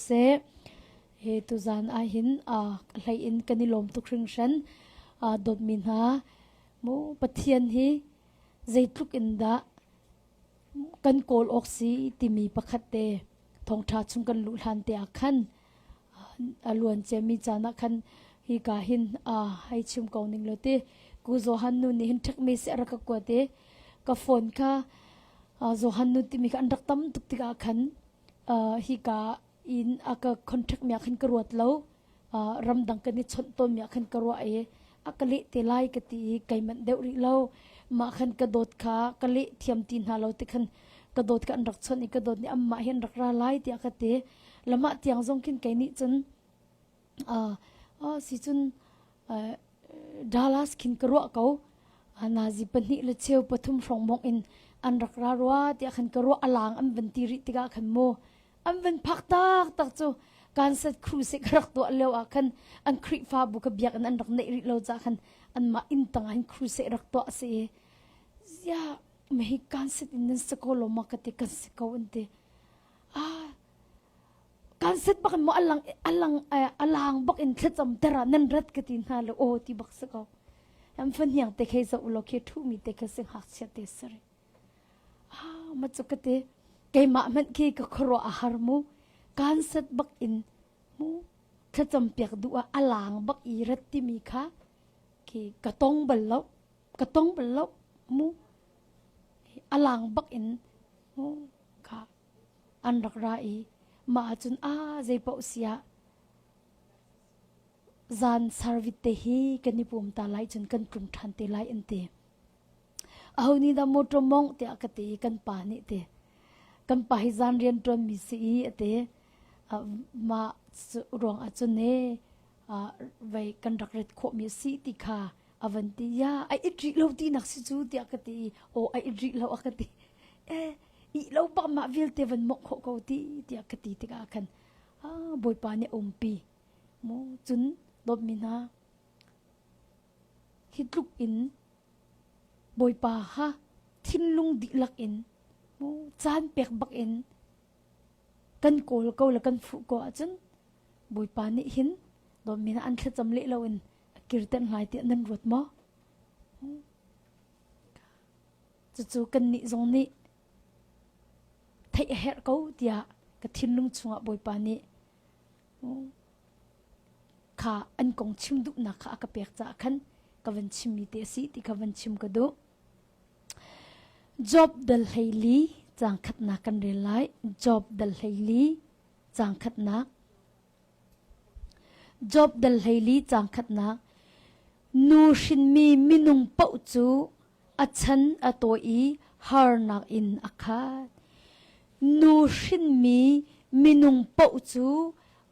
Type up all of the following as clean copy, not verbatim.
เซเฮตุจานอาหินไหลอินกันนิลมตุครึงฉันดดมินหามูปะเทียนฮีใจทุกอินดากันโกลออกสีที่มีประคัดเตทองทัดชุงกันลุลันเตะขันลวนเจมีจานักขันฮีกาหินให้ชิมกองนิงโลเตกูโจฮันนุนี่หินทักมีเสรักกว่าเตกะฟอนค่ะโจฮันนุที่มีกันรักตั้มตุกติกาขันฮีกาอินอากาคอนแทคมีขันกรวดแล้วรำดังกันนี่ชนต้นมีขันกรวดอากาลิเตไลกตีไก่มันเดวริแล้วมาขันกระโดดขากะลิเทียมตีนหาเราติขันกระโดดกันรักชนอีกกระโดดนี่อัมมาเห็นรักราไลที่อากาเตละมาเตียงทรงกินไก่นี่จนสิจนดาลัสกินกรวดเขานาจิปนิละเชียวปฐุมฟองมองอินอันรักรารัวที่ขันกรวดอลางอันเป็นตีริติกาขันโมอันเป็นพักตักจูการเสดครูสิกรักตัวเลวขันอันคริฟ้าบุกเบียกอันรักในริเลวจากขันอันมาอินตังอันครูสิรักตัวเสียยาไม่ให้การเสดอินนั้นสกอลมาคติกันสกอวันเตการเสดบักมาอลังบักอินเทจำตระนันรัดกตินฮาลโอที่บักสกออันฟันยังเตะให้จะอุโลกเทุมีเตะให้สิงหักเสียเตสระมาจุกเตะเกมามันเกก็ครัวอาหารมูการเสดบักอินมูเทจำเปียกดูอลังบักอีรัตติมีค่ะเกกระตงบัลลบมูอลังบักอินมูค่ะอันรักราอีมาจนใจเปาเสียจานสารวิตเตฮีกันนิปุ่มตาไลจนกันกลุ่มทันเตไลอันเตเอานี่ดามโตรมงเตะกติกันป่านี่เตกันป่าให้จานเรียนตรมีสีเตมารวงอาจนเนไว้กันรักเร็ดโคมีสีติคาอวันติยาไออิริเราตีนักสิจูเตะกติโอไออิริเรากติอีเราบ้ามาวิลเทวันมกโคกตีเตียกตีติกากันบอยปาเนี่ยอมปีโมจุนดบมินาฮิตลุกอินบอยปาฮะทินลุงดิลักอินโมจานเปียกบักอินกันโกลเกาละกันฟุกอาจุนบอยปาเนี่ยหินดบมินาอันเทจำเละเราอินกิรเตนหลายเตียนันรวดมอจู่ๆกันนี่ตรงนี้ไทยเฮร์เขาเดียกทิ้งลุงชงบอยปานีข้าอันกงชิมดุนักข้ากระเปียกจากขันกวันชิมมีเตสีที่กวันชิมกระดูจอบดัลไฮลีจางขัดนักกันเรลัยจอบดัลไฮลีจางขัดนักจอบดัลไฮลีจางขัดนักนูชินมีมินุงเป้าจูอัชันอตัวอีฮาร์นักอินอาคานูชินมีมินุงเป้าจู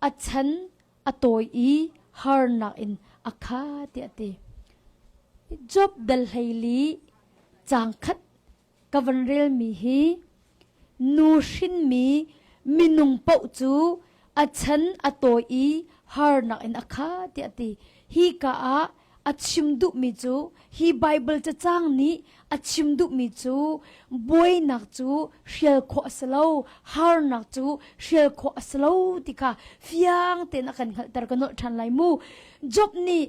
อัชันอตัวอีฮาร์นักอินอาคาเตะเตจบดัลไฮลีจางคัดกวันเรลมีฮีนูชินมีมินุงเป้าจูอัชันอตัวอีฮาร์นักอินอาคาเตะเตฮีกาอัชิมดุมิจูฮีไบเบิลจะจ้างนี้อัชิมดุมิจูบวยนักจูเชียลโคสโลฮาร์นักจูเชียลโคสโลติค่ะฟิยังเตนักขันตระกันโนทันไลมูจบนี้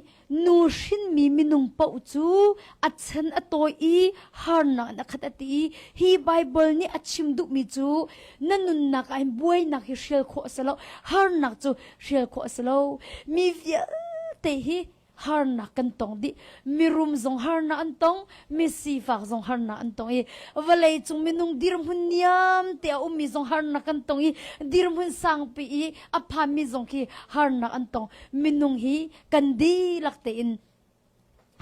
นูชินมีมินุงเป้าจูอัชันอตัวอีฮาร์นักนักขัดตีฮีไบเบิลนี้อัชิมดุมิจูนั่นนุนนักไอ้บวยนักเชียลโคสโลฮาร์นักจูเชียลโคสโลมีฟิยเตฮีฮาร์นักกันตองดิมีรุมซงฮาร์นักอันตองมีสีฟ้าซงฮาร์นักอันตองวันเลยจงมีนุ่งดิรมุนยามเตียอุมีซงฮาร์นักอันตองดิรมุนสังปีอภามีซงคีฮาร์นักอันตองมีนุ่งฮีกันดีลักเตอิน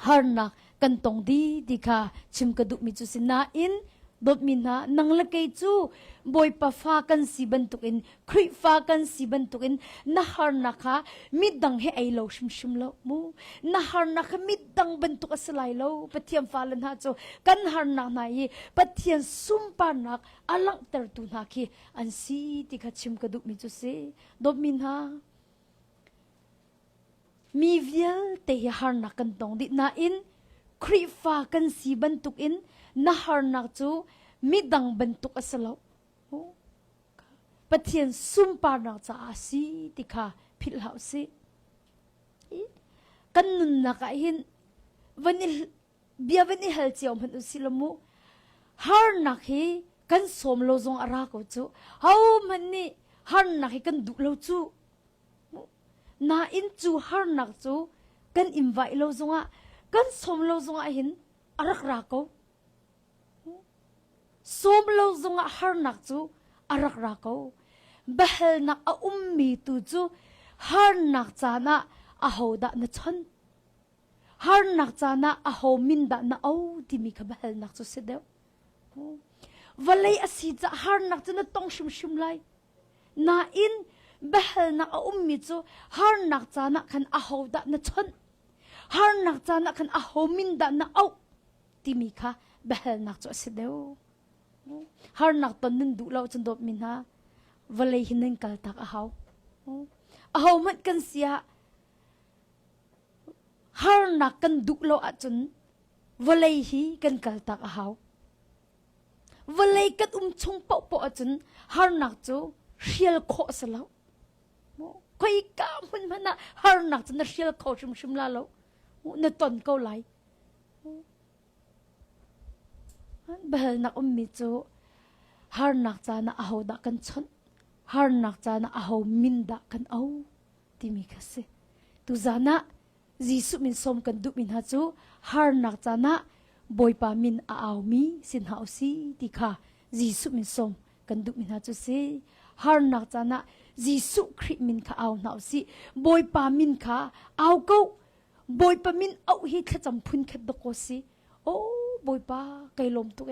ฮาร์นักกันตองดีดิค่ะชิมกระดุมิจุสินาอินดบมินานังละเกจูบอยปะฟ้ากันสีบันตุกินคริฟ้ากันสีบันตุกินนาฮาร์นักะมิดังให้ไอโลชิมโลมูนาฮาร์นักะมิดังบันตุกสลายโลปะเทียมฟ้าลันฮาโจกันฮาร์นักนายปะเทียมซุมปานักอลังเตอร์ตุนักฮีอันสีติกะชิมกระดุมิจุสิดบมินามีเวียลเตยฮาร์นักกันตองดินาอินคริฟ้ากันสีบันตุกินนาฮาร์นักจูมิดังบันตุกสลาว ปะเทียนซุ่มปานักจะอาศีติค่ะพิลหาสิกันนุนนักหินวันนี้เบียวันนี้เฮลเจียวมันอุสิลมูฮาร์นักฮีกันสมโลจงอารากูจูเฮามันนี่ฮาร์นักฮีกันดุโลจูนาอินจูฮาร์นักจูกันอินไวโลจงอ่ะกันสมโลจงอ่ะหินอารักรากูสมโลจงอ่ะฮาร์นักจูอารักรากูเบลนักอุมมีตูจูฮาร์นักจานะอาหูดะนชันฮาร์นักจานะอาหูมินดะนะเอาที่มีขบเบลนักจูเสด็จวันเลยอาศัยจะฮาร์นักจานะต้องชิมไลนาอินเบลนักอุมมีจูฮาร์นักจานะคันอาหูดะนชันฮาร์นักจานะคันอาหูมินดะนะเอาที่มีขเบลนักจูเสด็จฮาร์นักตอนนั้นดูเราจนดบมินฮะวันเลยหินนั่งกัลตักอาหูมันกันเสียฮาร์นักกันดุเราอาจนวันเลยฮีกันกัลตักอาหูวันเลยกันชงปออาจนฮาร์นักจูเชียลโคสแล้วใครกล้ามันนะฮาร์นักจะน่าเชียลโคชิมลาแล้วในตอนเกาไหลเบลนักมิจูฮาร์นักจานะอาหูดักกันชนฮาร์นักจานะอาหูมินดักกันเอาที่มีกษัตริย์ตุจานะจีสุมินสมกันดุมินฮาจูฮาร์นักจานะบอยปามินอามีสินหาอุสีที่ค่ะจีสุมินสมกันดุมินฮาจูสิฮาร์นักจานะจีสุคริมินข้าเอาหนาอุสีบอยปามินข้าเอากูบอยปามินเอาฮิตขจำพุนขดดกสิโอ้บอยปาไกลมตุเอ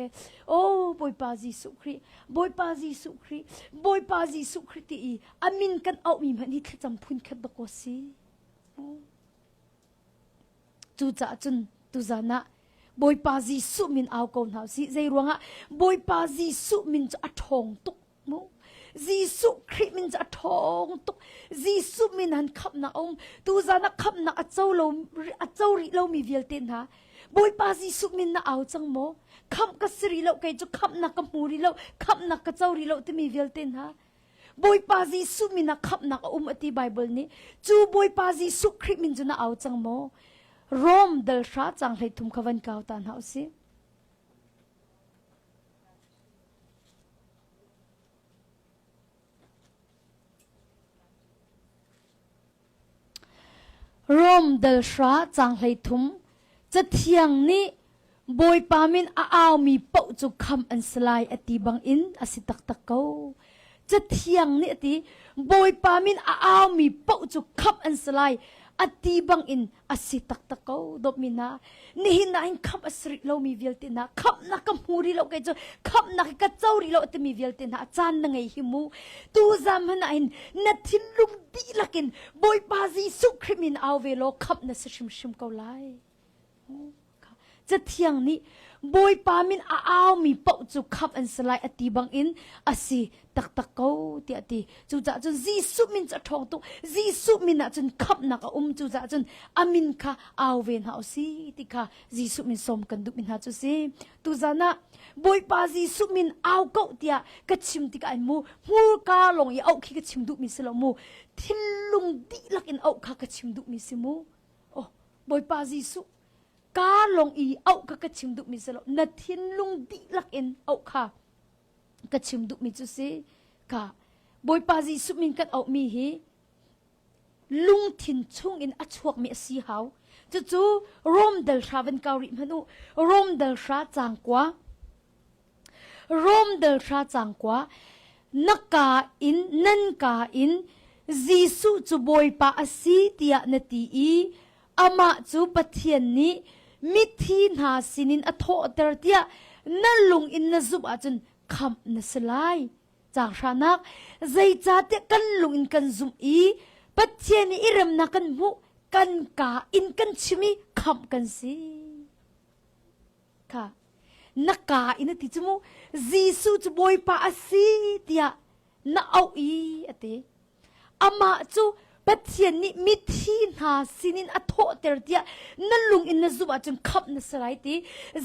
โอ้บอยปาจีสุคริบอยปาจีสุคริบอยปาจีสุคริตีอามินกันเอามีมันฮิตขจำพุนขดดกสิจูจ่าจุนตุจานะบอยปาจีสุมินเอากูหนาอุสีใจรวงอ่ะบอยปาจีสุมินจะทองตุกมูจีสุคริมินจะทองตุกจีสุมินหันขับนะตุจานะขับนะอัจเจ้าริเรามีเวลเต็นฮะบอยปาจีสุมินนะเอาจังโมขับกษริเราใครจะขับนักกมูริเราขับนักกเจ้าริเราที่มีเวลเต็นฮะบอยปาจีสุมินนะขับนักอธิไบเบิลนี้จูบอยปาจีสุคริมินจะนะเอาจังโมโรมเดลชาจังเลยทุมขวันเก่าตานเฮาสิโรมเดลชาจังเลยทุมจะเที่ยงนี้บอยปามินอามีเป่าจุคำอันสลายอติบังอินอสิตักตะเกาจะเที่ยงนี้อติบอยปามินอามีเป่าจุคำอันสลายอติบังอินอสิตักตะเกาดบมินานี่หินาอินคำอสริเรามีเวลตินะคำนักมูริเราเกจคำนักกะเจ้าริเราจะมีเวลตินะจานนังไงหิมูตูจามมันอินนัดทินลุงดีลักินบอยปาจีสุคริมินเอาเวโลคำนัสชิมเกาไลจะเที่ยงนี้บอยปามินอามีเป่าจุขับอันสลายอติบังอินอสิตักตะเกาตีอติจูจ่าจนจีสุมินจะทองตุจีสุมินจนขับนักจูจ่าจนอามินค่ะเอาเวนหาสิติค่ะจีสุมินสมกันดุมินหาจุสิตุจานะบอยปาจีสุมินเอาเกาตีกระชิมติกไอมูกาลงยาเอาขี้กระชิมดุมิสิลมูทิลลุงดีลักอินเอาค่ะกระชิมดุมิสิมูโอ้บอยปาจีสุกาลงอีเอากระชิมดุมิสโลนัดทินลุงดีลักเอ็นเอาค่ะกระชิมดุมิจุสิค่ะบอยปาจีสุมินกันเอามีฮีลุงทินชุ่งอินอัชวกมีสีหาวจู่ๆร่มเดลชาวันเกาหลีมนุร่มเดลชาจางกว่าร่มเดลชาจางกว่านักกาอินนันกาอินจีสุจูบอยปาอสีเตียนตีอีอามาจูปะเทียนนี้มิทีนาสินินอโทเตอร์เตียนั่นลุงอินนซุบอาจนคำนสลายจากชานักใจจ่าเตกันลุงอินกันซุมอีปะเทียนอิรมนักันมุกันกาอินกันชิมิคำกันสิค่ะนักกาอินติจมูจีสุจบอยปาอสีเตียน่าเอาอีอติอามาจูปัจเจียนนี้มิทีนาสินินอโทเตอร์เดียนั่นลุงอินนซุบอาจนขับนสลายตี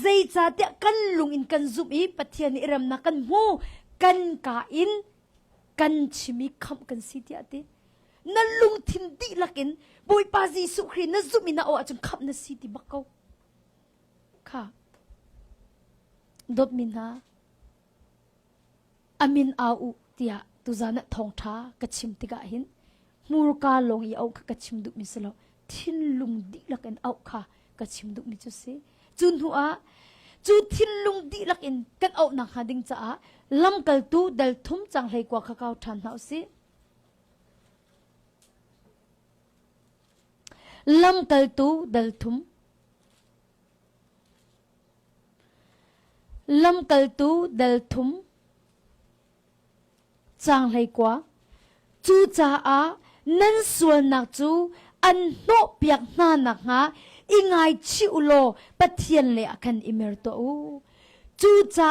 ใจจ่าเตกันลุงอินกันซุบอีปัจเจียนนี้รำนักกันมูกันกาอิน กันชิมิคำกันสิที่ตินั่นลุงทินดีลักินบอยปาจีสุครีนั่นซุมินาโออาจจะคำนั่นสิที่บักเขาค่ะดบมินาอามินอาอุเตียตุจานะทองท้ากระชิมติกะหินมูรกาลงอีเอากระชิมดุมิสลาทินลุงดีลักินเอาค่ะกระชิมดุมิจุสิจุนหัวจูทินลุงดีลักอินกันเอาหนักหาดิงจ้าลำกัลตูเดลทุ่มจังเลยกว่าข้าวทันเอาสิลำกัลตูเดลทุ่มลำกัลตูเดลทุ่มจังเลยกว่าจูจ้านั่นส่วนนักจูอันโนเปียกหน้านักฮะอิงไอชิอุโลปะเทียนเลยอากันอิเมร์ตัวจูจ้า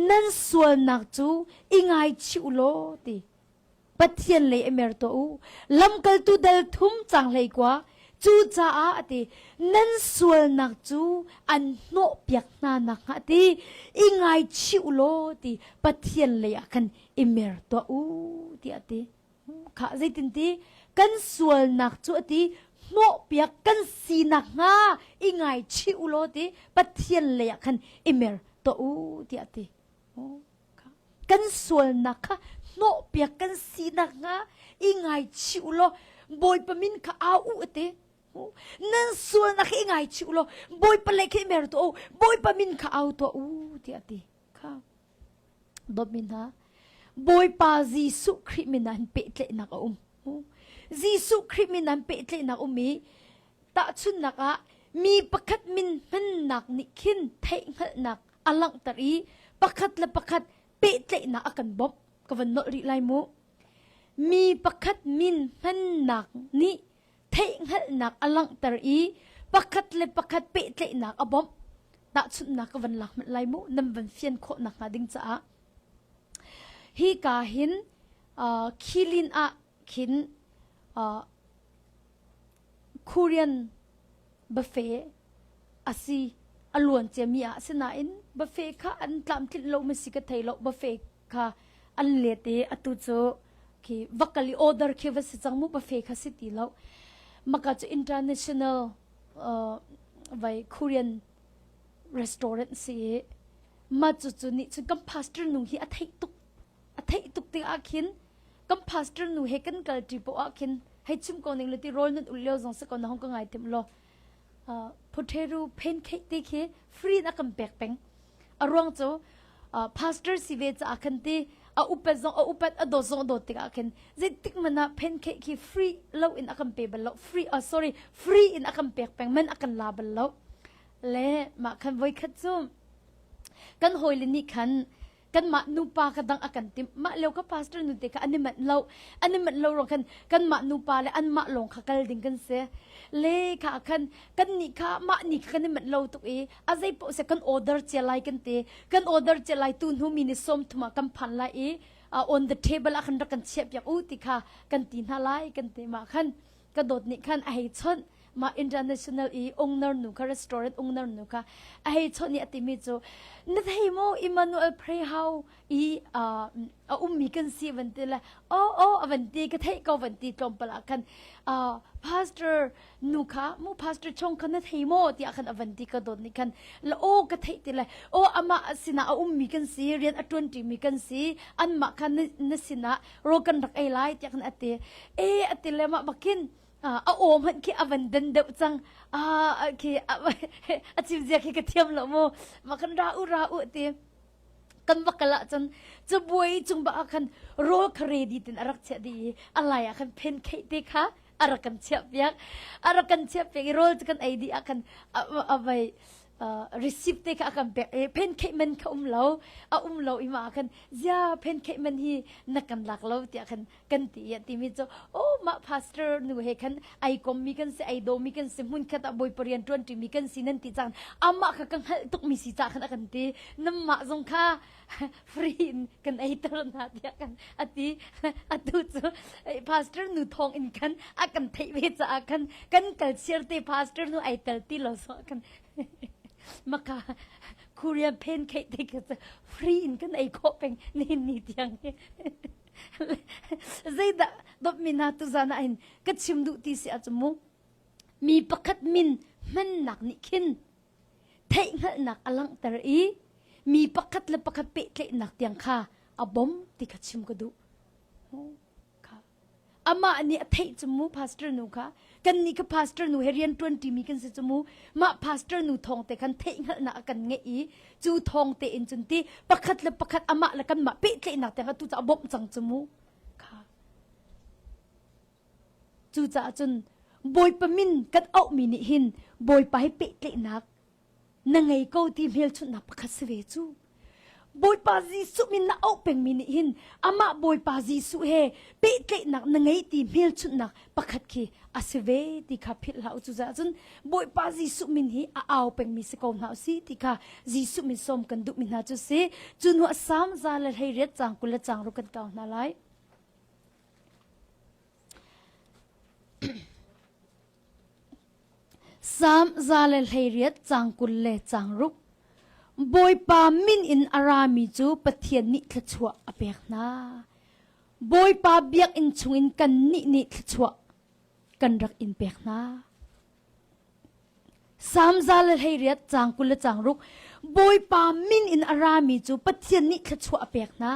นั่นส่วนนักจูอิงไอชิอุโลตีปะเทียนเลยอิเมร์ตัวลำกัลตูเดลทุ่มจังเลยกว่าจูจ้าตีนั่นส่วนนักจูอันโนเปียกหน้านักฮะตีอิงไอชิอุโลตีปะเทียนเลยอากันอิเมร์ตัวตีอะตีข้าใจตินตีกันส่วนนักจูตีโมเปียกกันสีนักงาอิงไงชิอุโลติปะเทียนเลยคันอิเมร์ตัวที่อะติกันส่วนนักโมเปียกกันสีนักงาอิงไงชิอุโลบอยปะมินข้าเอาตินั่นส่วนนักอิงไงชิอุโลบอยปะเล็กอิเมร์ตัวบอยปะมินข้าเอาตัวที่อะติค่ะดมินฮะบอยปาจีสุคริมินันเปตเลนักจีสุคริมินันเปตเลนักมีตาชุนนักมีประคัดมินมันนักนิคินเทงหันักอลังตรีประคัดและประคัดเปตเลนักกันบบกวันนริไลมูมีประคัดมินมันนักนิเทงหันักอลังตรีประคัดและประคัดเปตเลนักอบบบตาชุนนักกวันหลักมันไลมูนำวันเฟียนโคนักดิ้งจ้าฮีกาหินคิลินขินคูเรียนบุฟเฟ่อาซีอลวนเจมีอาสนาอินบุฟเฟ่ค่ะอันตามที่เราไม่สิกไทยเราบุฟเฟ่ค่ะอันเลเตอตุโจคีวักลีออเดอร์คีวัสจังมุบุฟเฟ่ค่ะสิตีเรามักจะ international ไว้คูเรียนรีสตอรันต์สิมาจุนี่จุกัมพาสเตอร์นุ่งฮีอัฐิตุกติอาคินกัมพาสเตอร์นุ่งเฮกันกัลจีโปอาคินให้ชิมก่อนหนึ่งเลยที่โรลนั่นอุลเลียวจงสก่อนนะห้องก็ง่ายเต็มล้อพุทธรูเพนเค้กตีเคฟรีนักกันแบกแปงอารวงโจพาสเตอร์สิเวจอาคันตีอุปจงอุปอดจงโดติกอาคันเจติกมันนะเพนเค้กฟรีเล่าอินอาคันเปบัลเล่าฟรีsorry ฟรีอินอาคันแบกแปงมันอาคันลาบัลเล่าเล่มาคันไว้คัดซุ่มกันหอยลินี่คันกันมานูปากันดังอากันติมาเลี้ยวก็พาสเตอร์นูเตkaอันนี้มันเล่ารองกันมานูปาเลยอันมาลงขักดิ่งกันเสียเล่ค่ะกันนี่ค่ะมานี่กันนี่มันเล่าตุกอาศัยพอเสกันออเดอร์เจลัยกันเตกันออเดอร์เจลัยตุนหูมินิสมทุมากันพันไลon the table อาคันรักกันเชียบอยากติค่ะกันตีนหาไลกันเตมาคันกระโดดนี่คันไอชนมา international owner นูค่ะ restaurant owner นูค่ะไอชนนี่อติมิโจนั่นให้โม Emmanuel pray how มีกันสิวันที่ละวันที่ก็ให้ก็วันที่ตรงปลากันpastor นูค่ะมู pastor ชงกันนั่นให้โมที่อาคันวันที่ก็โดนนี่กันแล้วก็ให้ที่ละอามาสินะมีกันสิเรียน20มีกันสิอันมาคันนั่นสินะโรกันรักไอไลท์ที่อาคันอติเลยมาบักกินโอมันคิดวันเดินเดบจังคิดจิบเจียคิดกระเทียมละโมมาคันราอุตีกันบักละจันจะบวยจงบักคันโรลเครดิตอารักเชดีอะไรคันเพนเคติค่ะอารักกันเชียบยักโรลจะกันไอเดียคันเอาไว้receive เตะค่ะกันเพนเคมันเขาเราอีมาคันย่าเพนเคมันฮีนักกันหลักเราที่กันตีมิโจมา pastor หนูเฮคันไอคอมมีกันสิไอโดมีกันสิมุนขัดบอยปริยัน20มีกันสินันติจังอามาค่ะกันตุกมีสิจักกันตีน้ำมาจงค่ะฟรีกันไอตรนาที่กันตุโจ pastor หนูทองอินกันกันเทวิจากันกัลเชียร์เต pastor หนูไอเตลตีเราสอกันมาค่ะคูเรียนเพนเค้กที่ก็จะฟรีนกันไอโคเป็นนี่ที่ยัง zaida dop mina tu zana in kachim du ti si achumu mi pakhat min man nak ni khin thei ngal nak alang tar i mi pakhat le pakhat pe tle nak tiang kha abom ti kachim ko du kha ama ani thei chumu pastor nu kha kan ni ka pastor nu herian 20 mi kan se chumu ma pastor nu thong te kan thei ngal na kan nge i chu thong te in chun ti pakhat le pakhat ama la kan ma pe tle nak tiang tu cha abom chang chumu kha chu cha chun boy pa min kat au mi ni hin boy pa hi pe tle nak na ngai ko ti mel chun na pakhat se ve chu boy pa ji su min na au peng mi ni hin ama boy pa ji su he pe tle nak na ngai ti mel chun na pakhat ki asve ti kha phil lau chu za chun boy pa ji su min hi a au peng mi se ko na si ti kha ji su min som kan du min na chu se chun wa sam za la hei ret chang kul la chang ru kan ka na lai sam zalel heiriat changkul le changruk boy pa min in arami chu pathian ni thachua apek na boy pa biak in chungin kan ni thachua kan rak in pek na sam zalel heiriat changkul le changruk boy pa min in arami chu pathian ni thachua apek na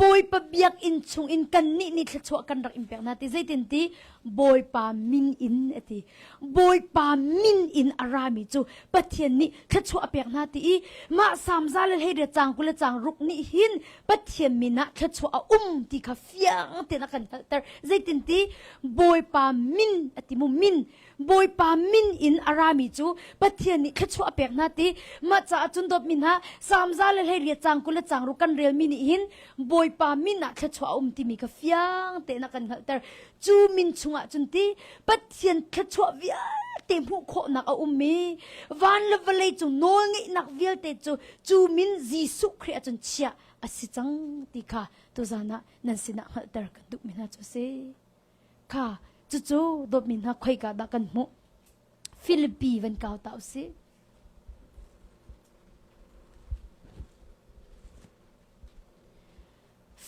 boy pa biak in chungin kan ni thachua kan rak in pek na ti zaitin ti boy pa min in ati boy pa min in arami chu pathian ni thachua apek na ti ma samza le hei de changkul le changruk ni hin pathian mina thachua ti kha fiang te na kan tar zaitin ti boy pa min ati mu min boy pa min in arami chu pathian ni thachua apek na ti ma cha chun dop min ha samza le hei de changkul le changruk kan rel mi ni hin boy pa min na thachua ti mi kha fiang te na kan tar chu min chunga chunti pathian thachua via te mu kho nak a mi van le vale chu no ngi nak vial te chu min jisu khri chun chia asi chang ti kha to zana nan sina tar kan du min ha chu se kha chu do min ha khoi ka da kan mu philippi van kaw taw se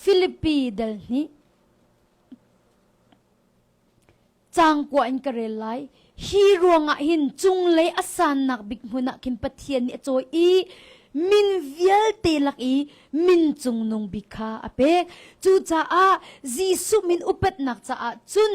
philippi dal ni chang kwa in karelai hi ruanga hin chung le asan nak bik huna kim pathian ni choi i min vial te lak i min chung nung bikha ape chu cha a jisu min upat nak cha a chun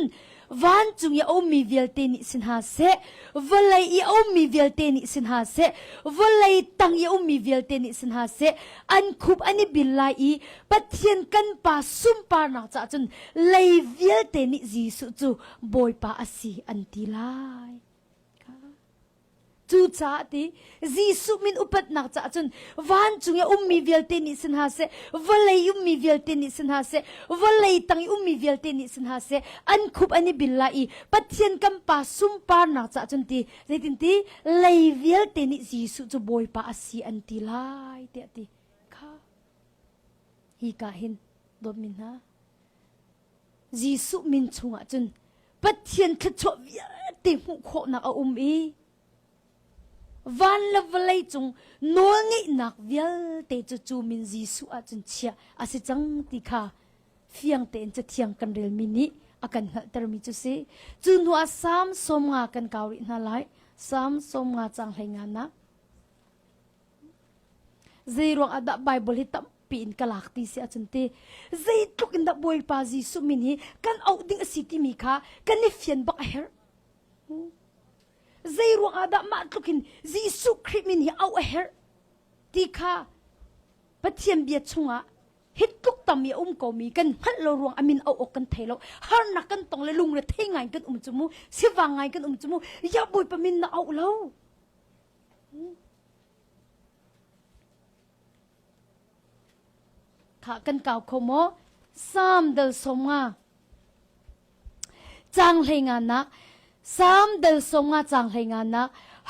van chung ya om mi vial te ni sin ha se valai i om mi vial te ni sin ha se valai tang ya om mi vial te ni sin ha se an khup ani bilai i pathian kan pa sum par nak cha chun lei vial te ni jisu chu boy pa asi an ti lai chu cha ti jisu min upat nak cha chun van chung ya ummi vial te ni sin ha se valai ummi vial te ni sin ha se valai tang ummi vial te ni sin ha se an khup ani billai pathian kam pa sum par nak cha chun ti zaitin ti lei vial te ni jisu chu boy pa asi an ti lai te ti kha hi ka hin do min ha jisu min chunga chun pathian thachwa vial te mu kho na a i van la valai chung no ngi nak vial te chu min jisu a chun chia ase chang ti kha fiang te en cha thiang kan rel mini akan hal tar mi chu se chu nu asam som nga kan kawi na lai sam som nga chang henga na zero ada bible hi tam pin kalak ti se achun te zai tuk in da boy pa jisu min hi kan out ding city mi kha kan ni fian bak her zai ruang ada ma tlukin jisu krimin hi au her ti kha pathian bia chunga hit tuk tam ya ko mi kan hal lo ruang amin au kan thailo har na kan tong le lung le thengai kan chumu siwangai kan chumu ya boy pamin na au lo kha kan kaw khomo sam dal somnga chang henga na sam dal somnga chang henga na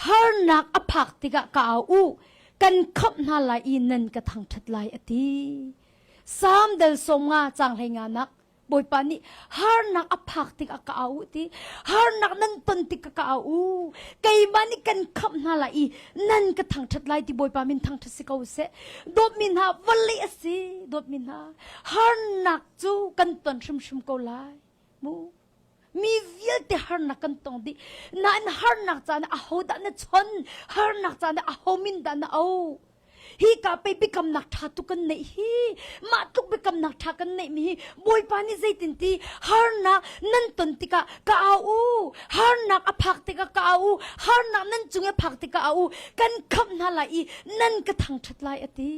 har nak aphak tika ka u kan khap na lai nan ka thang that lai ati sam dal somnga chang henga na บอยปานี่ฮาร์นักอภักติกากเอาตีฮาร์นักนั่นตนติกากเอาไกบ้านี่กันขับนาลายนั่นก็ทางชัดไล่ที่บอยปามินทางทัศกเอาเสดบมินฮาวันลีสิดบมินฮาฮาร์นักจูกันตนชุมเกาไลมูมีวิลที่ฮาร์นักกันตรงดินั่นฮาร์นักจานอาหูดันชนฮาร์นักจานอาหูมินดันเอาฮีกาไปบิกำนักท่าตุกันเนฮีมาตุกบิกำนักท่ากันเนมีบอยปานี่ใจตินตีฮาร์นักนั่นตนติกากเอาฮาร์นักอภักติกากเอาฮาร์นักนั่นจุงอภักติกเอากันคำนาลายนั่นก็ทางชัดลายอติ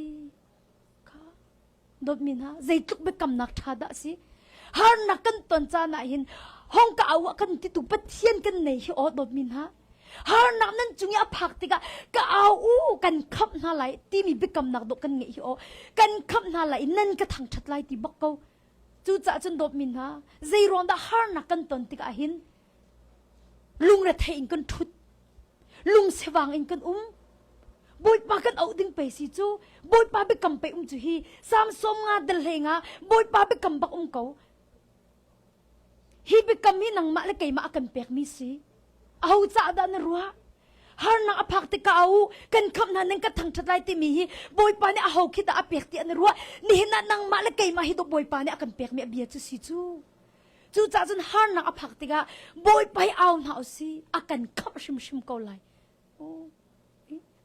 ดบมินะใจตุกบิกำนักท่าดะสิฮาร์นักกันตนจานาหินห้องกเอากันติตุปัทเทียนกันเนฮีอดบมินะฮาร์นักนั่นจุงยาพักติกะเอากันขับนาไหลที่มีบิกำนักดกันเงี้ยกันขับนาไหลนั่นก็ทางชัดไลที่บักเกาจู่จ้าจนดบมินฮะใจร้อนดาฮาร์นักกันตนติกะหินลุงระเทอินกันทุดลุงเสว่างอินกันบอยปากันเอาดิ้งไปสิจู่บอยปาบิกำไปจู่ฮีสามสมงาเดลเฮงาบอยปาบิกำบักเกาฮีบิกำฮีนังมาเลกัยมากันเปียกมิสิเอาจ่าดานรัวฮาร์นักอภักติกาเอากันคำนั้นนั่งกันทางชัดไล่ที่มีบอยปานี่เอาคิดอาเปียกที่อันรัวนี่นั่นนังมาเลกัยมาฮิตบอยปานี่กันเปียกมีอเบียจุสิจู่จ่าจนฮาร์นักอภักติกาบอยไปเอาหนาวสิอากันขับชิมเกาไลโอ้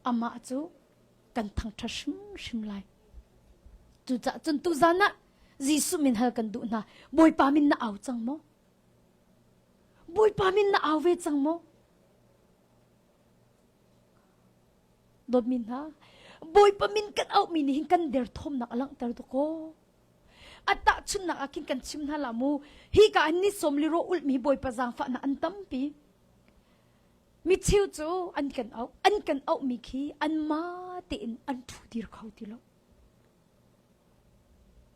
อามาจู่กันทางทัชิมไลจู่จ่าจนตุจานะจีสุมินเฮกันดูนะบอยปามินน่าเอาจังโมบอยปามินน่าเอาเวจังโมดบมินฮะบอยปามินกันเอามินหินกันเดือดทมนักลังเตอร์ตุโกอัตตาชุนนักอากินกันชิมฮาลามูฮีกาอันนี้สมลิโรอุลมีบอยปะจางฟ้านะอันตั้มปีมิชิวจูอันกันเอามิคีอันมาเตินอันทูดีร์เขาติโล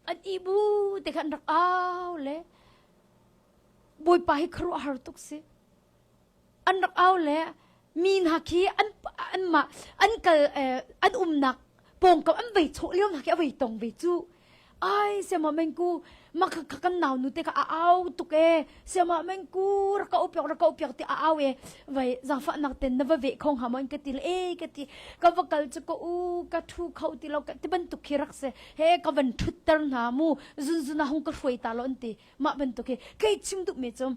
อันอีบูเด็กอันรักเอาเลยบอยไปครัวฮาร์ตุกสิอันรักเอาเลยมีนักขี้อันมาอันกัอันนักปงกับอันไปโชว์เลี้ยวนักขี้เอาไปตรงไปจูไอเสียมาเมงกูมากันหนาวนุเตะก็เอาตุกเสียมาเมงกูรักเอาเปียกที่เอาไว้จังฝันนักเต้นนับเวคงหามันกติลกติก็ว่ากัลจะก็ก็ทูเขาที่เรากติบันตุกขี้รักเสเฮก็บันทุตเตอร์นามูจุนนะหงก็ช่วยตาลอนตีมาบันตุกใครชิมตุกเมจม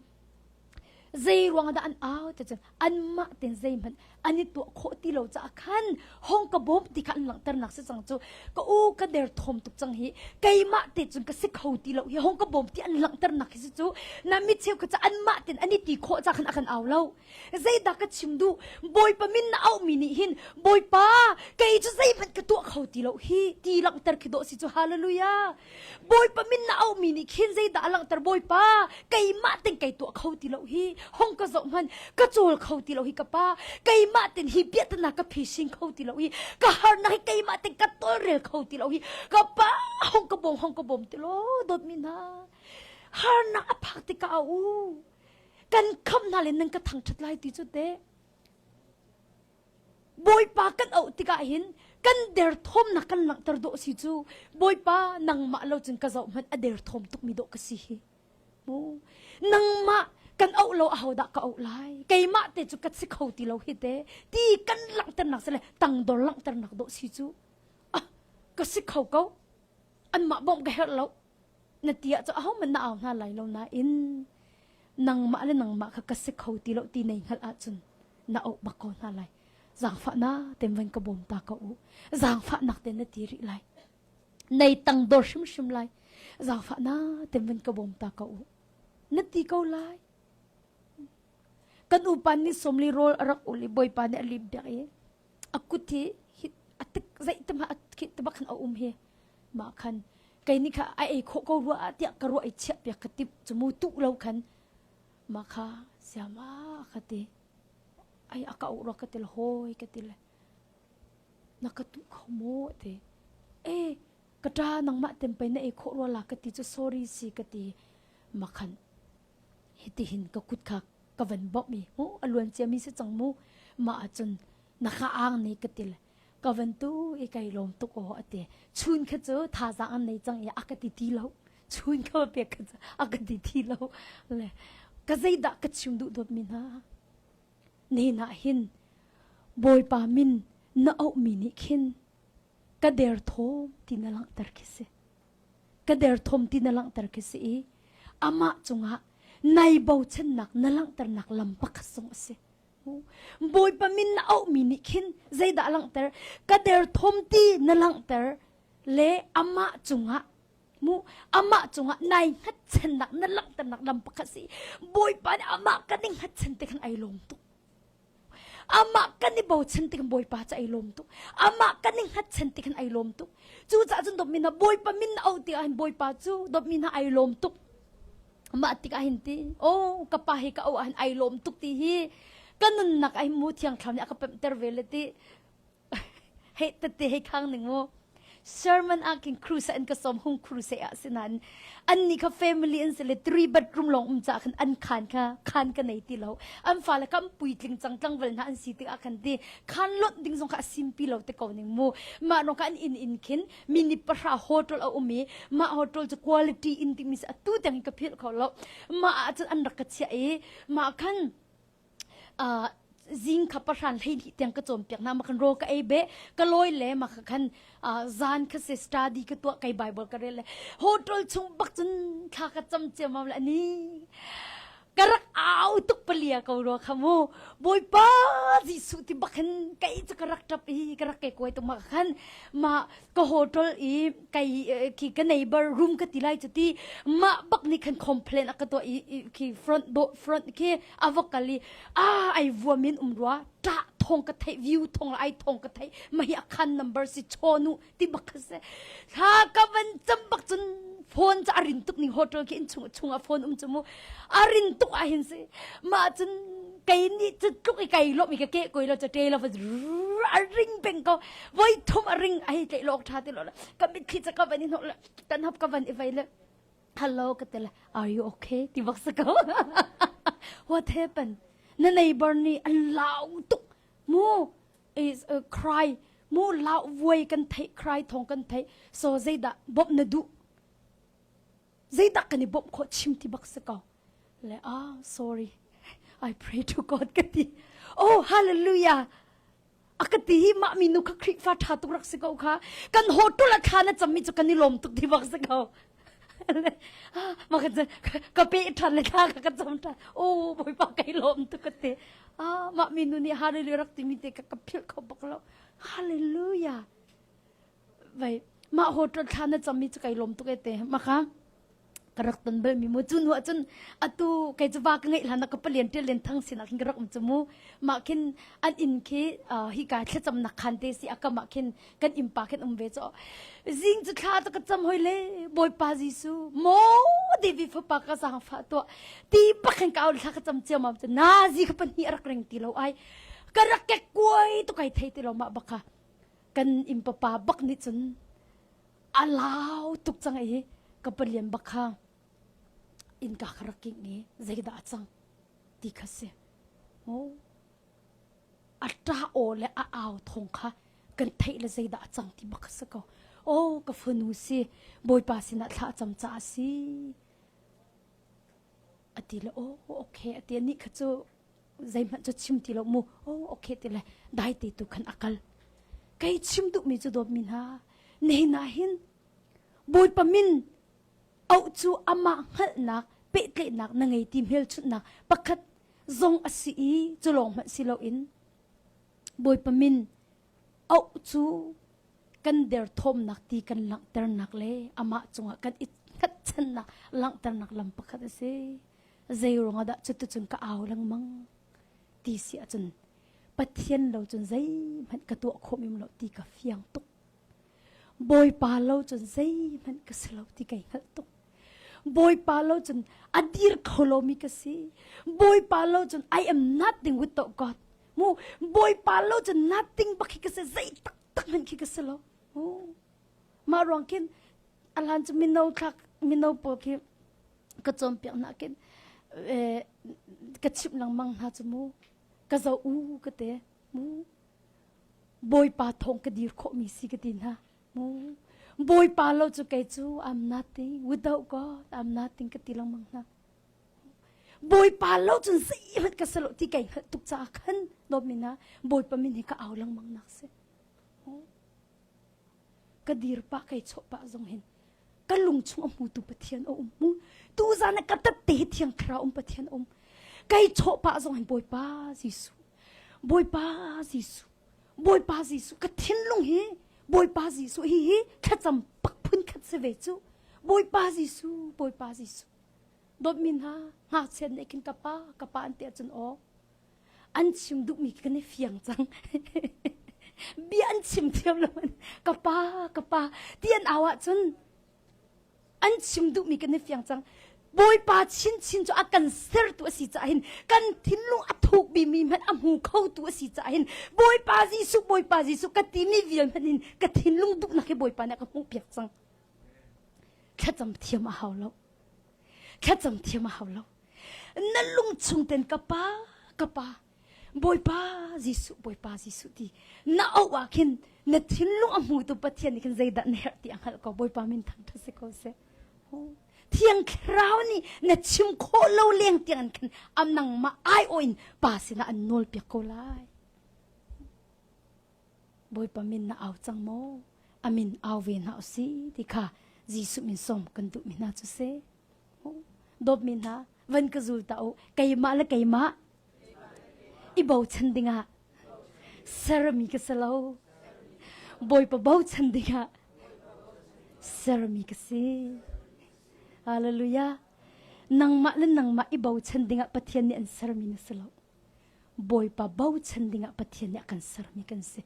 ใจรวงดาอันเอาแต่จังอันมาเต็นใจมันอันนี้ตัวโคติเราจะขันห้องกระบอกที่ขันหลังตระหนักเสียจังจูก็ก็เดือดทมตุกจังฮีไกมาเต็นจนก็สิเขาตีเราฮีห้องกระบอกที่อันหลังตระหนักเสียจูน้ำมิเชียวก็จะอันมาเต็นอันนี้ตีโคจะขันเอาเราใจดักก็ชิมดูบอยปะมินน่าเอามินิหินบอยป้าไกจะใจมันก็ตัวเขาตีเราฮีตีหลังตระคิดโดสิจูฮาเลลูยาบอยปะมินน่าเอามินิหินใจดักหลังตระบอยป้าไกมาเต็นไกตัวเขาตีเราฮีห้องก็จบมันก็โจลเขาตีเราฮีกับป้าไกมาเต็นฮีเบียดนักกับพิชิงเขาตีเราฮีก็ฮาร์นักไกมาเต็นก็ตัวเรือเขาตีเราฮีกับป้าห้องกระบอมตีเราโดดมินาฮาร์นักพักติกาอูกันคำนาเลนังก็ทางชัดไล่ตีจุดเดบอยป้ากันเอาติกาหินกันเดือดทมนักกันหลังตรโดสิจูบอยป้านังมาเราจึงกระจกมันเดือดทมตุกมีโดกสิฮีโมนังมากันเอาเราเอาดักก็เอาไล่ไก่มาเตจุกัดสิเขาตีเราเฮเตตีกันหลังตระหนักเสร็จตั้งโดนหลังตระหนักโดสิจูอ่ะก็สิเขาเกาอันมาบอกกันเรานาทีจะเอามันน่าเอาหน้าไหลเราหน้าอินนังมาเลยนังมาก็สิเขาตีเราตีในหัดอาจุนน่าเอาบักก่อนหน้าไหลจางฟ้าน่าเต็มวันกระบอมตาเกาจางฟ้านักเต็นนาทีริไหลในตั้งโดชิมไหลจางฟ้าน่าเต็มวันกระบอมตาเกานาทีเกาไหลกันอุปนิสมลิโรรักอุลิบอยปานอลิบเดะaku ti atik zai tama akit tabakan au he ma khan kai ni kha ai kho ko ru atia ka ru ai chep ya katip chumu tu lo khan ma kha siama khati ai aka u ro katil hoi katil nakatu khomo te kata nang ma tem pai na ai kho ro la kati chu sorry si kati ma khan hiti hin ka kut kha ka van bok mi ho alwan che mi se chang mu ma achun nakha ang nei katil ka van tu e kai lom tu ko ate chun kha chu tha za an nei chang ya akati ti lo ชุนเข้าเปียกกันอากาศที่เราเลยก็ใจดักกชิมดูดมินฮะนี่น่าหินบอยปามินน่าเอามินิขินก็เดือดทมที่นั่งตรกิสิก็เดือดทมที่นั่งตรกิสิอามาจงะในเบาเช่นนักนั่งตรนักลำปักส่งสิบอยปามินน่าเอามินิขินใจดักลังตรก็เดือดทมที่นั่งตรเละอามาจงะมูอามาจงะในฮัดเช่นนักนั่งตรนักลำปักสิบอยปานอามาก็นิ่งฮัดเช่นแต่ขันไอลมตุอามากันนี่บ่ฉันติกันบ่อยป้าจะไอลมตุอามากันนี่ฮัดฉันติกันไอลมตุจู่จ้าจนดบมินะบ่อยป้ามินเอาติกันบ่อยป้าจู่ดบมินะไอลมตุอามาติกันหินติโอ้กับป้าให้ก็เอาอันไอลมตุติฮีกันนั่นนักไอมูที่ยังคำนี้ก็เป็นเตอร์เวลติเฮ้ตัดติให้ข้างหนึ่งโมSherman aking cruise and kasom hung cruise asinan an ni ka family an sele 3 bedroom long cha khan an khan ka nei ti lo an fa la kam puitling changtang vel na an si ti akan ti khan lot ding song ka simpi lo te ko ning mo ma no kan in kin mini pra hotel a umi ma hotel to quality intimis atu tang ka phil kho lo ma an rak ka chia e ma khan zing kaparan hei ni tiang ka chom piak na makan ro ka ebe ka loi le makhan zan kha se study ka to kai bible ka le hotel chung bak chun kha ka cham che ma la ni karak au tuk palia ka ro khamu boy pa ji su ti bakhan kai cha karak tap hi karak ke koi to makhan ma ka hotel i kai ki ka neighbor room ka tilai chati ma bak ni khan complain ka to ki front ki avokali ai vuamin umrwa ta thong ka thai view thong ai thong ka thai mai akhan number si chonu ti bakhase ha ka ban cham bak chun phone cha arin tuk ni hotel ki in chunga phone chumu arin tuk a hin se ma chun kai ni chu tuk kai lo mi ka ke koi lo cha te lo ring beng ko voi thum ring ai te lok tha te lo ka mit khi cha ka ban no kan hap ka ban evai le hello ka te la are you okay ti bak sa ko what happened na neighbor ni allow tuk mo is a cry mo lao voi kan thai cry thong kan thai so zaida bob na du zaida kan ni bob kho chim ti bak sa ko le sorry I pray to God kati oh hallelujah akati hi ma minu ka khri fa tha tu rak se ko kha kan hotel la khana chammi chu kan ni lom tuk ti bak sa ko maka ka pe than le kha ka cham ta oh boy pa kai lom tu kate ma minu ni hallelujah rak ti mi te ka phil kho bak lo hallelujah vai ma hotel khana chammi chu kai lom tu ke te maka karak tan bel mi mo chun wa chun atu kai chuwa ka ngai lana ka palian te len thang sin akin karak chumu ma kin an in ki hi ka thla cham na khan te si aka ma kin kan impa ken umve cho jing chu thla to ka cham hoi le boy pa jisu mo devi fa pa ka sang fa to ti pa khan ka ul thla ka cham che ma na ji ka pan hi arak reng ti lo ai karak ke koi to kai thai ti lo ma baka kan impa pa bak ni chun alaw tuk chang ai ka palian baka in ka kharaking ni zaida achang ti khase mo ata ole a aw thong kha kan thai le zaida achang ti bakhasa ko ka phunu si boy pa sina thla cham cha si ati le okay ati ni khachu zai man chu chim ti lo mu okay ti le dai ti tu khan akal kai chim du mi chu do min ha nei na hin boy pa min au chu ama hal nak pe tle nak na ngai tim hel chut nak pakhat zong asi chulong ma silo in boy pamin au chu kan der thom nak ti kan lang ter nak le ama chunga kan it khat chan nak lang ter nak lam pakhat se zai ronga da chut chun ka aw lang mang ti si achun pathian lo chun zai man ka to khomim lo ti ka fiang tuk boy pa lo chun zai man ka slo ti kai hal tuk boy palo chun adir kholomi kasi boy palo chun I am nothing without God mo boy palo chun nothing bakhi kasi zai tak tak man ki kasalo ma rongkin alan chu minau po ki ka chom piak na kin ka chip lang mang ha chu mo ka zo ka te mo boy pa thong ka dir kho mi si ka tin ha mo boy pa lo chu kai chu I'm nothing without God I'm nothing ka tilang mang na boy pa lo chun si hat ka salo ti kai tuk cha khan do mina boy pa min ka aw lang mang nak se ka dir pa kai cho pa zong hin ka lung chung mu tu pathian o mu tu za na ka ta te thiang khra pathian kai cho pa zong hin boy pa jisu boy pa jisu boy pa jisu ka thin lung hi boy pa jisu hi kha cham pak phun khat se ve chu boy pa jisu dot min ha nga chen ne kin kapa an te chun o an chim du mi kan fiang chang bi an chim thiam lo kapa tian awa chun an chim du mi kan fiang chang boy pa chin cho akan ser tu si cha hin kan thin lu athuk bi mi man amu khau tu si cha hin boy pa jisu ka ti mi vial manin ka thin lung du na ke boy pa na ka mu piak chang kha cham thiam a haw lo khát chăm thiam mà hào lâu, năn lung chung tên kapa, boy pa Giêsu đi, na âu akin, na thiên lung amu tu pathian ikan zay dan her ti angal ko boy pa min thang thang se ko se, thiang krau ni na chim ko lâu leng tiang kan am nang ma ai oin pa sina an nol piak ko lai, boy pa min na aw chang mo, amin aw ve na si, di kha Giêsu min som kan tu min na chu se. Đột min ha vẫn cứ dù tạo cây mã là cây mã i bầu chân đi ngạ sarami cái salo boy pa bầu chân đi ngạ sarami cái si hallelujah nang ma i bầu chân đi ngạ pathian ni an sarami na salo boy pa bầu chân đi ngạ pathian ni akan sarami kan si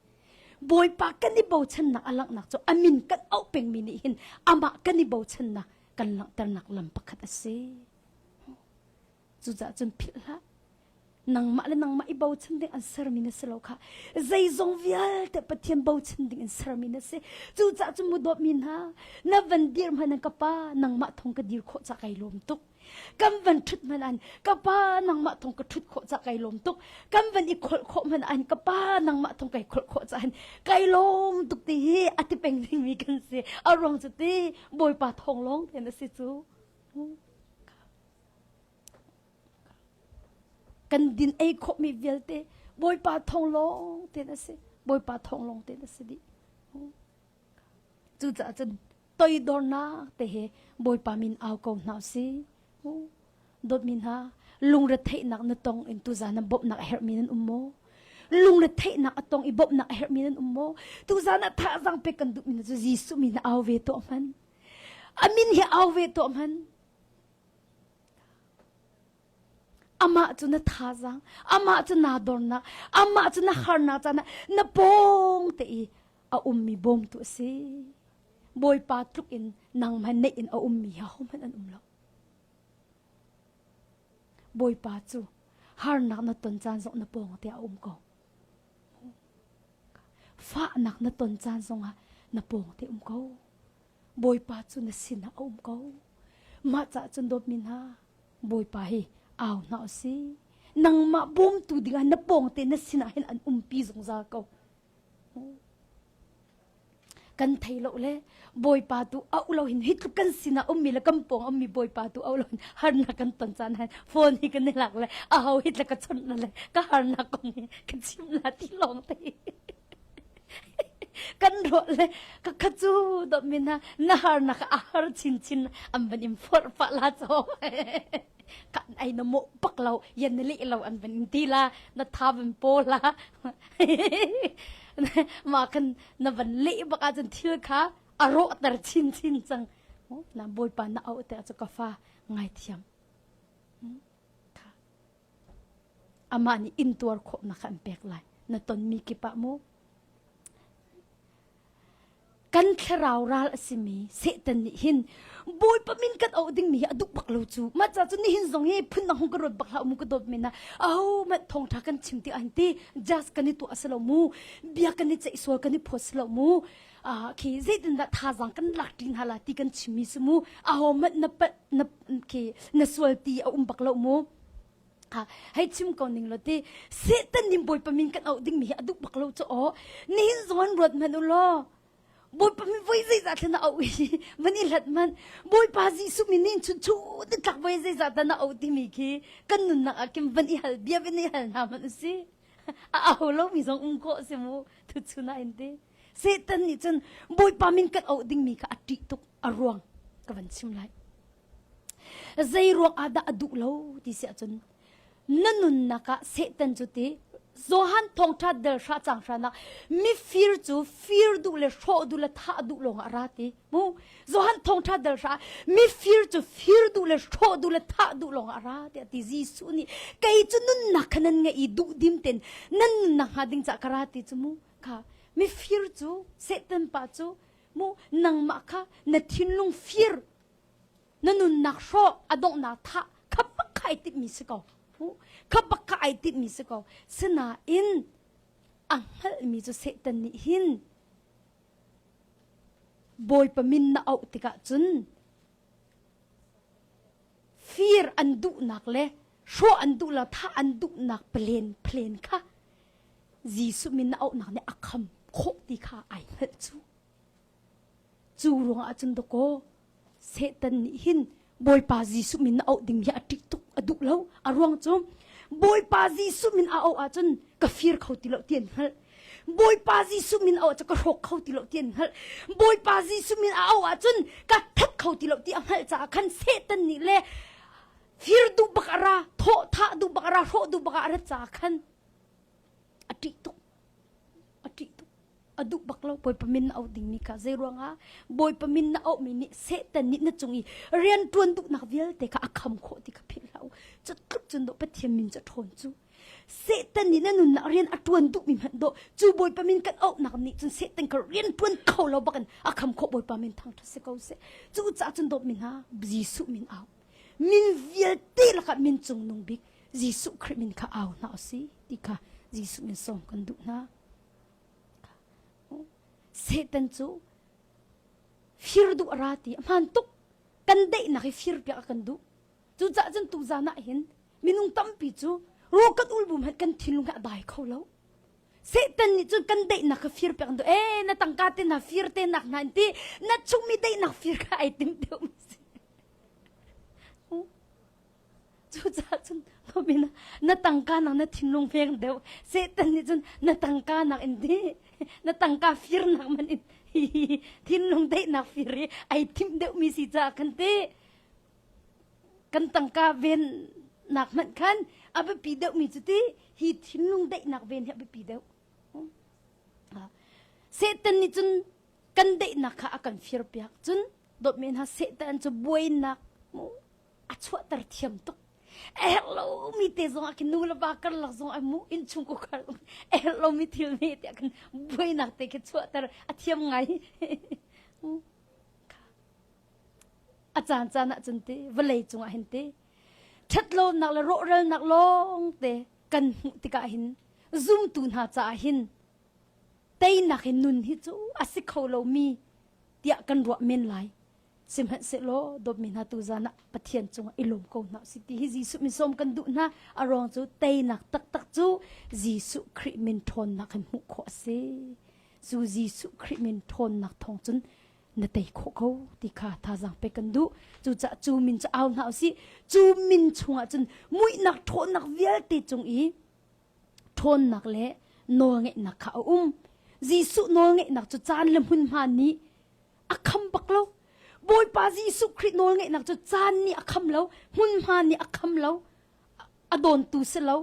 boy pa kan i bầu chân na alak nak cho amin kan au peng mi ni hin ama kan i bầu chân na kan lang tar nak lam pakhat ase chu za chun phila nang ma ibau chen ding an sarmina selo kha zai zong vial te pathian bau chen ding an sarmina se chu za chun mudop min ha na van dir man ka pa nang ma thong ka dir kho cha kai lom tuk kam van thut man an ka pa nang ma thong ka thut kho cha kai lom tuk kam van i khol kho man an ka pa nang ma thong kai khol kho cha an kai lom tuk ti hi ati peng ding mi kan se arong chu ti boy pa thong long te na se chu kan din ai kho mi velte boy pa thong long te na se boy pa thong long te na se di chu cha chen toi dor na te he boy pa min aw ko na si dot min ha lung ra thei nak na tong in tu za na bob nak her min ummo lung ra thei nak atong i bob nak her min ummo tu za na tha jang pe kan du min zu Giêsu min aw ve to man amin he aw ve to man ama chu na tha jang ama chu na dor na ama chu na har na cha na pong te i a mi bom tu si boy pa truk in nang man nei in a mi ha hom an lo boy pa chu har nak na ton chan zong na pong te a ko fa nak na ton chan zong ha na pong te ko boy pa chu na sin na ko ma cha chun dop min ha boy pa hi aw na si nang ma bom tu dinga na pong te na sin hin an pi zong za ko kan thei lo le boy pa tu au lo hin hit kan sina mi la kampong mi boy pa tu au lo har na kan ton chan han phone hi kan lak le au hit la ka chon na le ka har na ko ni kan chim la ti long te kan ro le ka khachu do mina na har na ka har chin am ban im for pa la cho kan ai na mo pak lo yan li lo an ban ti la na thaven po la mà kan na van le baka jan thil kha aro tar chin chang na boy pa na au te cha ka fa ngai thiam ama ni in tur kho na kan pek lai na ton mi ki pa mo kan kharau ral asimi se tan ni hin boy pa min kat au ding mi aduk bak lo chu ma cha chu ni hin zong he phun na hong ka rot bak la mu ka dot mi na au ma thong tha kan chim ti an ti just kan ni tu asalo mu bia kan ni che so kan ni phos lo mu ki zaitin da tha jang kan lak tin hala ti kan chimi su mu a ho mat na pat na ki na swal ti a bak lo mu hay chim ko ning lo ti se tan nim boy pa min kan au ding mi aduk bak lo chu o ni hin zon rot man lo บอยปามีไว้ใจจัดนะเอาอีมันนี่หลัดมันบอยปาจีสุมินินชุนชูดิทักไว้ใจจัดนะเอาที่มีคีกันนุนนักกิมวันนี้ฮัลเบียวันนี้ฮัลนามันสิเอาเรามีสองก็สิมูทุกชุนาอินเดเซตันนี่จนบอยปามินกันเอาดิ่งมีค่ะอดีตุกอรวงกับวันชิมไลใจรวงอาดาอดุเลาที่เสียจนนั่นนุนนักเซตันจุดที่zohan thawngtha del sha changsha na mi fear du le sho du le tha du long arati mu zohan thawngtha del sha mi fear du le sho du le tha du long arati ti jisu ni kai chu nun na khanan nge I du dim ten nan na ha ding cha karati chu mu kha mi fear chu setan pa chu mu nang ma kha na thinlung fear nanun nak sho adong na tha khap khai ti mi se ko kapaka ay tit mi se ko sena in ang hal mi jo setan ni hin boy pamin na au tika chun fear andu nak le sho andu la tha andu nak plain kha jisu min na au nak ne akham kho ti kha ai hal chu rong a chun do ko setan ni hin boy pa jisu min na au ding ya ti tu adu lo arwang chom boy pa jisu min a au a chun ka fear khoti lo tien hal boy pa jisu min au cha ka rok khoti lo tien hal boy pa jisu min a au a chun ka that khoti lo ti hal cha khan setan ni le fear du bakara tho tha du bakara ro du bakara cha khan ati tu adu baklo boy pamin na au ding ni ka zeronga boy pamin na au mi ni setan ni na chungi rian tuan du nak vial te ka akham kho ti ka philau chat klup chun do pathiam min cha thon chu setan ni na nun na rian atuan du mi man do chu boy pamin kan au nak ni chun setan ka rian tuan khau lo bakan akham kho boy pamin thang tha se ko se chu cha chun do min ha jisu min au min vial te la ka min chung nung bik jisu khri min ka au na si ti ka jisu min som kan du na setan chu fear du arati man tuk kan dei na ki fear pya kan du chu cha chen tu za na hin minung tam pi chu ro kat ul bum hat kan thilung ga dai kho lo setan ni chu kan dei na ka fear pya kan du na tangka te na fear te nak nan ti na chung mi dei na fear ka item de chu cha chen no mi na tangka na thilung pheng de setan ni chun na tangka na indi na tangka fear nak man in thin long dei nak fear ai tim de mi si cha kan te kan tangka ven nak man kan ab pi de mi chu te hi thin long dei nak ven ha pi de setan ni chun kan dei nak kha akan fear pyak chun dot men ha setan chu boi nak a chwa tar thiam tok hello mi te zong akin nula ba kar la zong amu in chung ko kar hello mi thil me te akan boi nak te ke chwa tar athiam ngai achan chan chun te valei chung a hin te thatlo nak la ro ral nak long te kan ti ka hin zoom tu na cha hin tei nak hin nun hi chu asik kholo mi tia kan ro men lai simhan se lo dop min ha tu zana pathian chung ilom ko na siti hi jisu min som kan du na arong chu tei nak tak chu jisu khri min thon nak kan mu kho se zu jisu khri min thon nak thong chun na tei kho ko ti kha tha jang pe kan du chu cha chu min cha aw na si chu min chunga chun mui nak thon nak vial te chung I thon nak le no nge nak kha jisu no nge nak chu chan lam hun ma ni akham baklo boy pa jisu khri no nge nak chu chan ni akham lo hun ma ni akham lo adon tu se lo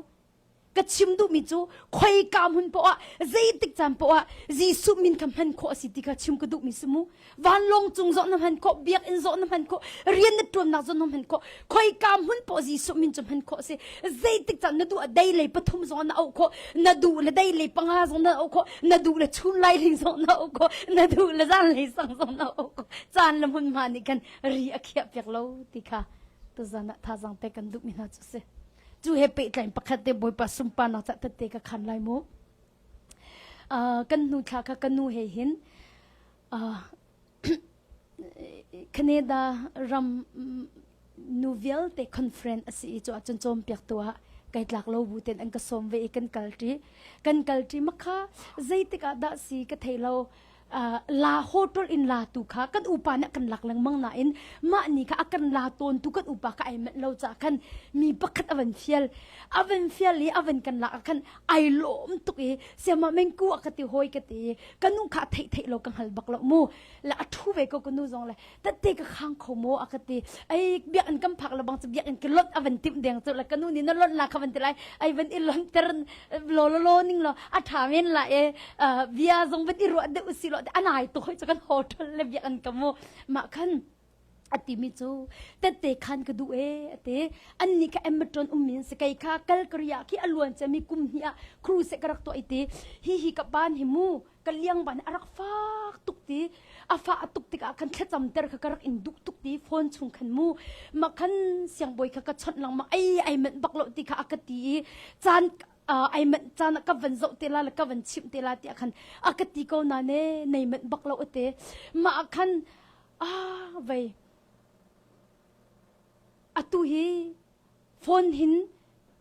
ka chim du mi chu khoi kam hun po a zei tik cham po a jisu min kam han kho si ti ka chim ka du mi sumu van long chung zo nam han kho biak in zo nam han kho rian na tuam na zo nam han kho khoi kam hun po jisu min cham han kho se zei tik cham na du a dai le pathum zo na au kho na du le dai le panga zo na au kho na du le chun lai ling zo na au kho na du le zan le sang zo na au kho chan lam hun ma ni kan ri akhia pek lo ti kha to zana tha jang pe kan du mi na chu se chu he pe tlain pakhat te boy pa sumpa na cha te ka khan lai mo kan nu tha ka kan nu he hin Canada ram novel te conference asi chu achon chom pyak to kai tlak lo bu ten an ka som ve kan kalti makha zeitika da si ka thailo ลาโฮตรอินลาตุค่ะกันอุปานะกันหลักลังมังนาอินมานี่ค่ะกันลาตนตุกันอุปาค่ะไอเมเราจะกันมีปักขัดอเวนเฟียลลีอเวนกันหลักกันไอโลมตุกเสียมาเมงกูกติหอยกติกันนุ่งขาเทเรากังหัลบักละมูและทุเวก็กันนุ่งจงเลยแต่เด็กข้างขโมอากติไอเบียนกำผักละบางจะเบียนกันลดอเวนติมเดียงจุดละกันนุ่งนี่นั่นลดลาควันติไรไอเวนอิลอนเตอร์โลนิ่งโลอัฐามินละเบียจงเป็นอิรัวเดอุสิโลอันไหนตัวเขาจะกันโฮทลเลเบียนกันโมมาคันอติมิจูแต่เตคันก็ดูเตอันนี้ก็เอ็มตรอนมินสกายค่ะกัลกริยาที่อลวนจะมีกุมเฮียครูเสกรักตัวไอเตฮิกับบ้านหิมูกัลเลียงบ้านอรักฟากตุกตีอาฟ้าตุกติกาคันแค่จำเตอร์กรักอินดุกตุกตีฟอนชุงขันมูมาคันเสียงบอยค่ะก็ชดหลังมาไอมันบักโลติค่ะอากตีจานไอมันจานกับวันโจเตลาและกับวันชิมเตลาที่อาคันอากตีก็นั่นในมันบักโลเตมาอาคันไว้อตุฮีฟอนหิน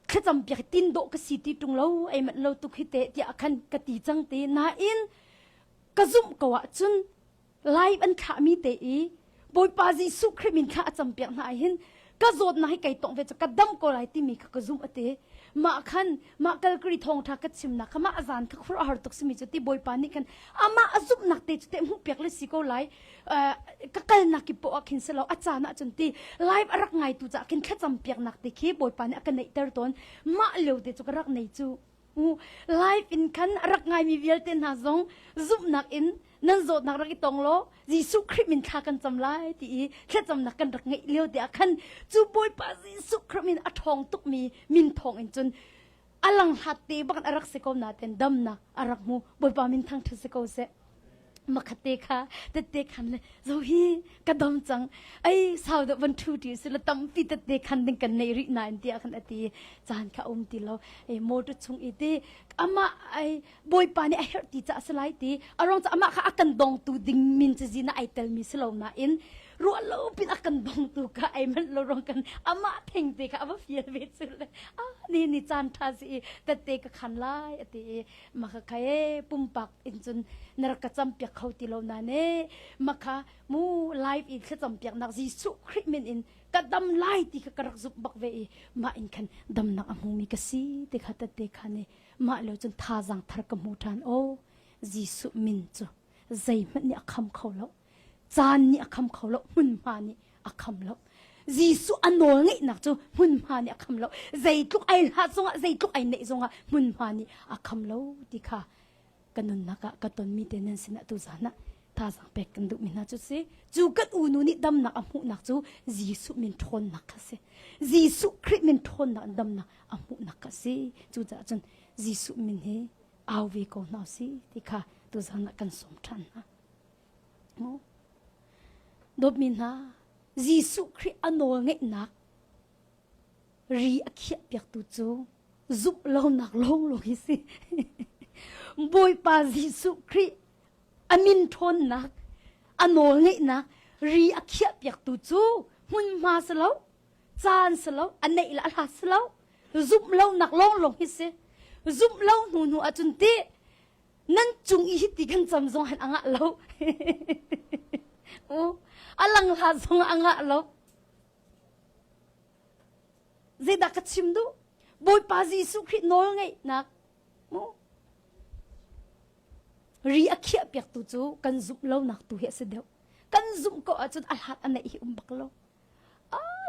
แค่จำเปียกตินโดกสิติตรงเราไอมันเราตุกฮิเตที่อาคันกติจังเตนาอินกระซุ่มกว่าจุนไลฟ์อันขามีเตอีบอยปาจิสุคริมินขาจำเปียกนาอินก็โจดนาให้ไก่ตงเวจะกระดำก็ไลที่มีกระซุ่มเตมาคันมากัลกรีทองทักชิมนักมาอาจารย์ทักครูอาหารตกสมิจุติบอยปานี่กันอามาอาซุบนักเตจุติมุเปียกเลสิโกไลกัลนักกิปโอคินเสลาอาจารย์นักจุนตีไลฟ์รักไงตุจะกินแค่จำเปียกนักเตคีบอยปานี่กันในเตอร์ตอนมาเลี้ยวเตจุกรักในจูไลฟ์อินคันรักไงมีเวลเตนหาซงซุบนักอินนั่นโจดนักรักตองโลยิสุคริมินขากันจำไล่ที่แค่จำนักกันรักไงเลี้ยวเดียคันจูบอยปายิสุคริมินอทองตุกมีมินทองอินจนอลังหัดตีบักอารักเสกนาเต็นดำนะอารักมูบอยปามินทั้งทุสเกเสมาขัดเตค่ะแต่เตคันเลยโซฮีกระดมจังไอ้สาวเดวันทูดีสุดตั้มฟีแต่เตคันดึงกันในรินานเดียคันอตีจานข้าตีเราไอ้โมดุชงอีตีอามาไอ้บอยปานี่ไอ้เฮตีจะสไลตีอารมณ์จะอามาข้ากันดองตูดิงมินจะจีน่าไอเตลมิสลาวน่าอินรัวเราเป็นอากันดองตูค่ะไอ้มันเราลองกันอามาเพ่งเตค่ะอามาเฟียเวสุดเลยนี่จานท่าสิแต่เตก็ขันไล่ตีมาค่ะใครปุ่มปักอินจนนรกจำเปียกเขาตีเรานั่นมาค่ะมูไลฟ์อินแค่จำเปียกนักจิสุคริมินอินกระดำไล่ตีกระรักซุบบักเวมาอินคันดำนักอามูมีกษีเตค่ะแต่เตค่ะเนี่ยมาแล้วจนท่าจังทาร์กมูทานโอจิสุมินจูใจมันเนี่ยคำเขาแล้วจานนี่คำเขาแล้วหุ่นมานี่คำแล้วจิสุอันโนงนี่นักจูหุ่นมานี่คำแล้วใจทุกไอหาซงใจทุกไอเนซงหุ่นมานี่คำแล้วที่ค่ะกันนุนนักกันตอนมีเตนันสินะตุจานะท่าสังเปกกันดุมินาจุเสจูกัดอูนูนี่ดำนักอมุนักจูจิสุมินทนนักเสจิสุคริมินทนนักดำนักอมุนักเสจูจะจนจิสุมินเฮอาวีโกนาสิที่ค่ะตุจานะกันสมทันนะดบมินาจิสุคริอันโนเงนักรีอักเขียเปียกตุจูซุบเราหนักลงอีสิบอยปาจิสุคริอามินทนนักอันโนเงนักรีอักเขียเปียกตุจูมุนมาสลาวจานสลาวอันไหนละลาสลาวซุบเราหนักลงอีสิซุบเราหนูอาจุนตีนั่นจุงอีหิติกันจำจงหันอ่างเราอลังลาซงอ่างเราเจดักชิมดูบอยปาจิสุคริโนไงนักรีอักเขียเปียกตุจูกันซุบเราหนักตุเฮสเดียวกันซุบก็อาจุดอัลฮัดอันไหนหิบักเรา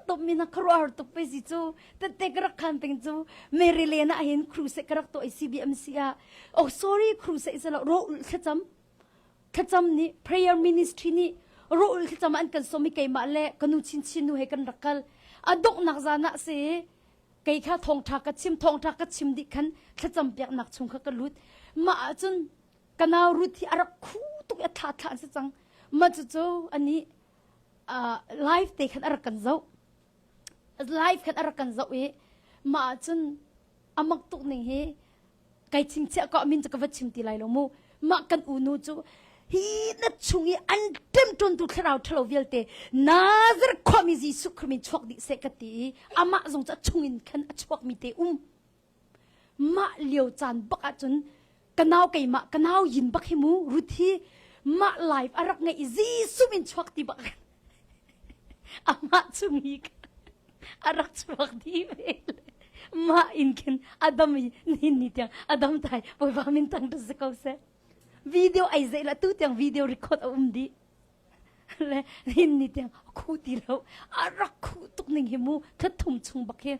ตบมีนักครัวตุกไปสิจูแต่เตกรักคันเป็นจูเมริเลน่าเห็นครูเสกรักตัวไอซีบีเอ็มซีอาโอ้ sorry ครูเสกเราโรอุลขจำนี่ prayer ministry นี่โรอุลขจำอันกันสมิเกยมาเล่กันนูชินนูให้กันรักกันดกนักจานะเสเกยข้าทองทักกัดชิมดิคันขจำเปียกนักชงข้ากันลุดมาจนกันเอารุที่อารักคู่ตุกอัฐาสิจังมาจู่อันนี้ไลฟ์เตคันอารักกันเจ้าไลฟ์คันอารักกันเจ้ามาจนอามักตุกหนึ่งเฮไก่ชิงเจ้าก็มินจะกวัดชิมตีไลลงมูมากันอูนูจู่ฮีนัดชุงอันเต็มจนตุกเราทะเลาะเวลเตนาซร์ความมีจิสุครมินชวกดิเสกตีอามาจงจะชุงอินคันชวกมีเตมาเลี้ยวจานบักจนกันเอาไก่มากันเอายินบักให้มูรุที่ ma life arak ngai Yesu min chuak ti bak ama chungi arak chuak di ma inkin adam ni tiang adam tai poi ba min tang tu se se video ai zai la tu tiang video record di le ni tiang khu ti lo arak khu tuk ning himu thathum chung bak he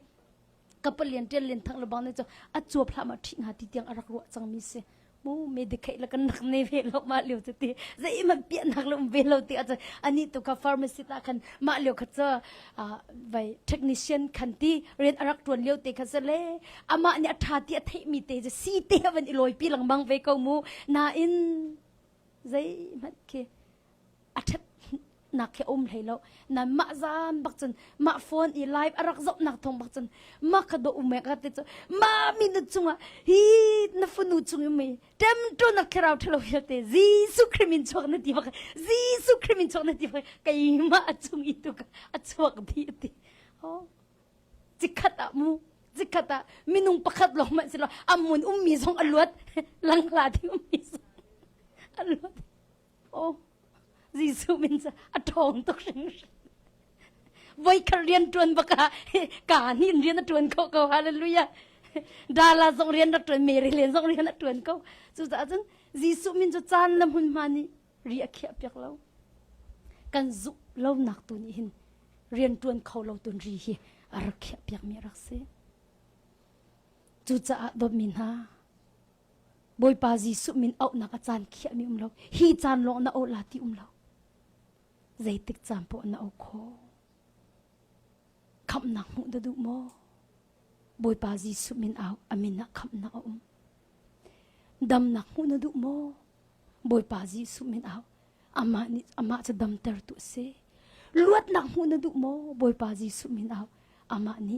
kapalian tel len thang la bang ne cho a chuap hla ma thing ha ti tiang arak ro chang mi se mu me de khai la kan nak ne ve lo ma leo te ti zai ma pia nak lo ve lo ti a ani to ka pharmacy ta kan ma leo kha cha vai technician kan ti ren arak tuan leo te kha le ama ni atha ti thai mi te je si te ban iloi pi lang bang ve ko mu na in zai mat ke athat nak ke lai lo na ma zan bak chen ma phone I live arak zop nak thong bak chen ma khado ume ka te ma mi nu chunga hi na funu chung me tem to na khrau thlo te Jesu krimin chok na ti bak Jesu krimin chok na ti bak kai ma chung I tu ka achok di ti ho jikhata mu jikhata minung pakhat lo ma silo amun ummi song alwat lang la ti ummi alwat oh Jesu min sa atong tok sing voi karian tuan baka ka nin rian tuan ko hallelujah dala song rian tuan meri len song rian tuan ko chu za chen Jesu min cho chan lam hun mani ri akhia pyak lo kan zu lo nak tu ni hin rian tuan kho lo tun ri hi ar khia pyak mi rak se chu cha do min ha boy pa Jesu min au nak a chan khia mi lo hi chan lo na o la ti lo zai tik champo na o kho kham na mu da du mo boy pa Jesu min au amina kham na dam na mu na du mo boy pa Jesu min au ama cha dam ter tu se luat na mu na du mo boy pa Jesu min au ama ni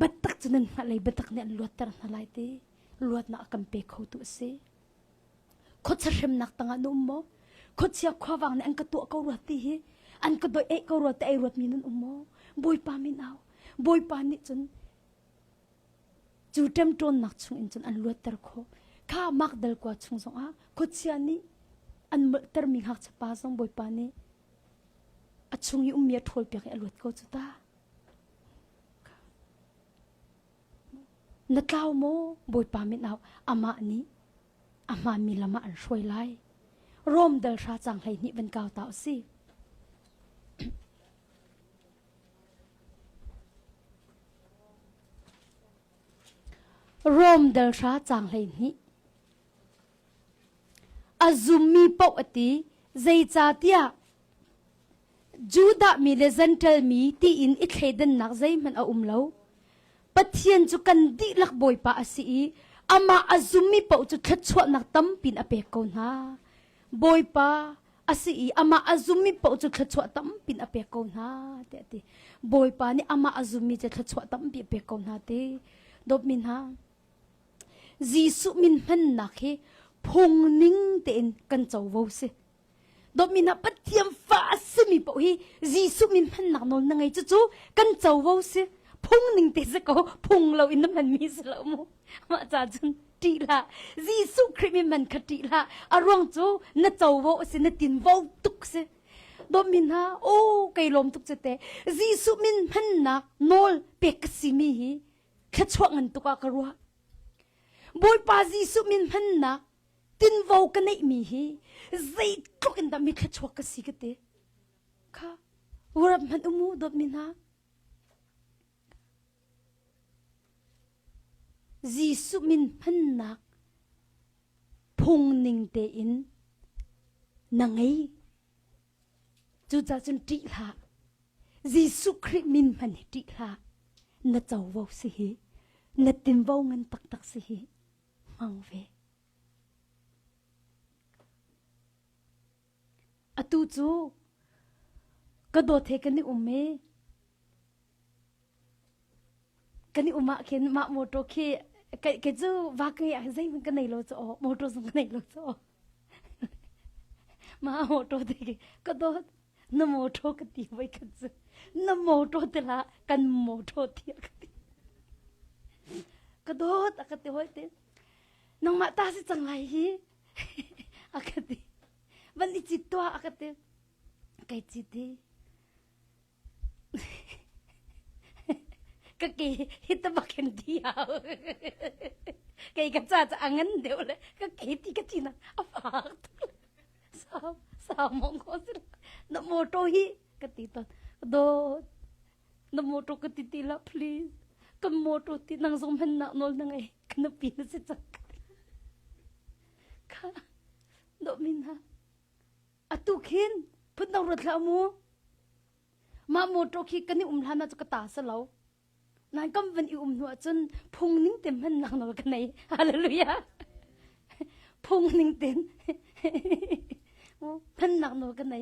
batak chunan na lai batak ne luat tar na lai te luat na kam pe kho tu se kho charem nak tanga no mo kho chia khawang ne an ka to ko ro ti hi an ka do e ko ro te ai rot mi nun mo boy pa min au boy pa ni chun chu tem ton nak chung in chun an luat tar kho kha mak dal kwa chung song a kho chia ni an mal tar mi hak cha pa song boy pa ni a chung yu mi thol pek a luat ko chu ta na tlaw mo boy pa min au ama mi lama an roi lai rom dal sha chang hai ni ban kaw taw si rom dal sha chang hai ni azumi pau ati zai cha tia juda mi le gentle mi ti in I thledan nak zai man a lo pathian chu kan di lak boy pa asi ama azumi pau chu thachwa nak tam pin a pe ko na boy pa asi ama azumi pau chu thachwa tam pin a pe ko na te boy pa ni ama azumi che thachwa tam pi pe ko na te dop min ha Jesu min man nak he phung ning ten kan chaw wo se dop min ha pathiam fa asimi pau hi Jesu min man nak nol na ngai chu kan chaw wo se phung ning te se ko phung lo in man mi se lo mo ma cha chun ti la Jesu Christ man khati la arong chu na chaw wo se na tin wo tuk se do min ha o kai lom tuk che te Jesu min man na nol pe kasimi hi khachwang an tuka karwa boy pa Jesu min man na tin wo ka nei mi hi zai tlok in da mi khachwak ka si ka te kha wara man umu do min ha Jesu min man nak phung ning te in nangai chu cha chun ti la Jesu Christ min man ti la na chaw wo si hi na tin wo ngan tak tak si hi mang ve atu chu ka do the kan ni umme kan ni uma khen ma moto khe cái chứ va cái dây mình cái này lo cho mô tô xong cái này lo cho mà mô tô thì cái đó nó mô tô cái gì vậy cái chứ nó mô tô thì là cần mô tô thiệt cái đó ta cái gì vậy thế nông mà ta sẽ chẳng lại hi à cái gì วันนี้จิตตัวอากาศไกจิตดีก็เกยฮิตบักเห็นเดียวเกยก็จะอังงั้นเดียวเลยก็เกยที่ก็จีน่ะอาฝากสาวมองเขาสินโมโตฮีก็ตีตอนโดนโมโตก็ตีตีละ please ก็โมโตตีนางสมพันนักนอลนางไอ้ขนมปีนสิจักค่ะโดมินะอะตุขินพุ่นนางรถละมูมาโมโตคีกันนี่ลานาจะกตาสลาวนายก็เป็นอีหัวจนพุงนิ่งเต็มมันนางนอลกันไหนฮาเลลูยาพุงนิ่งเต็มมันนางนอลกันไหน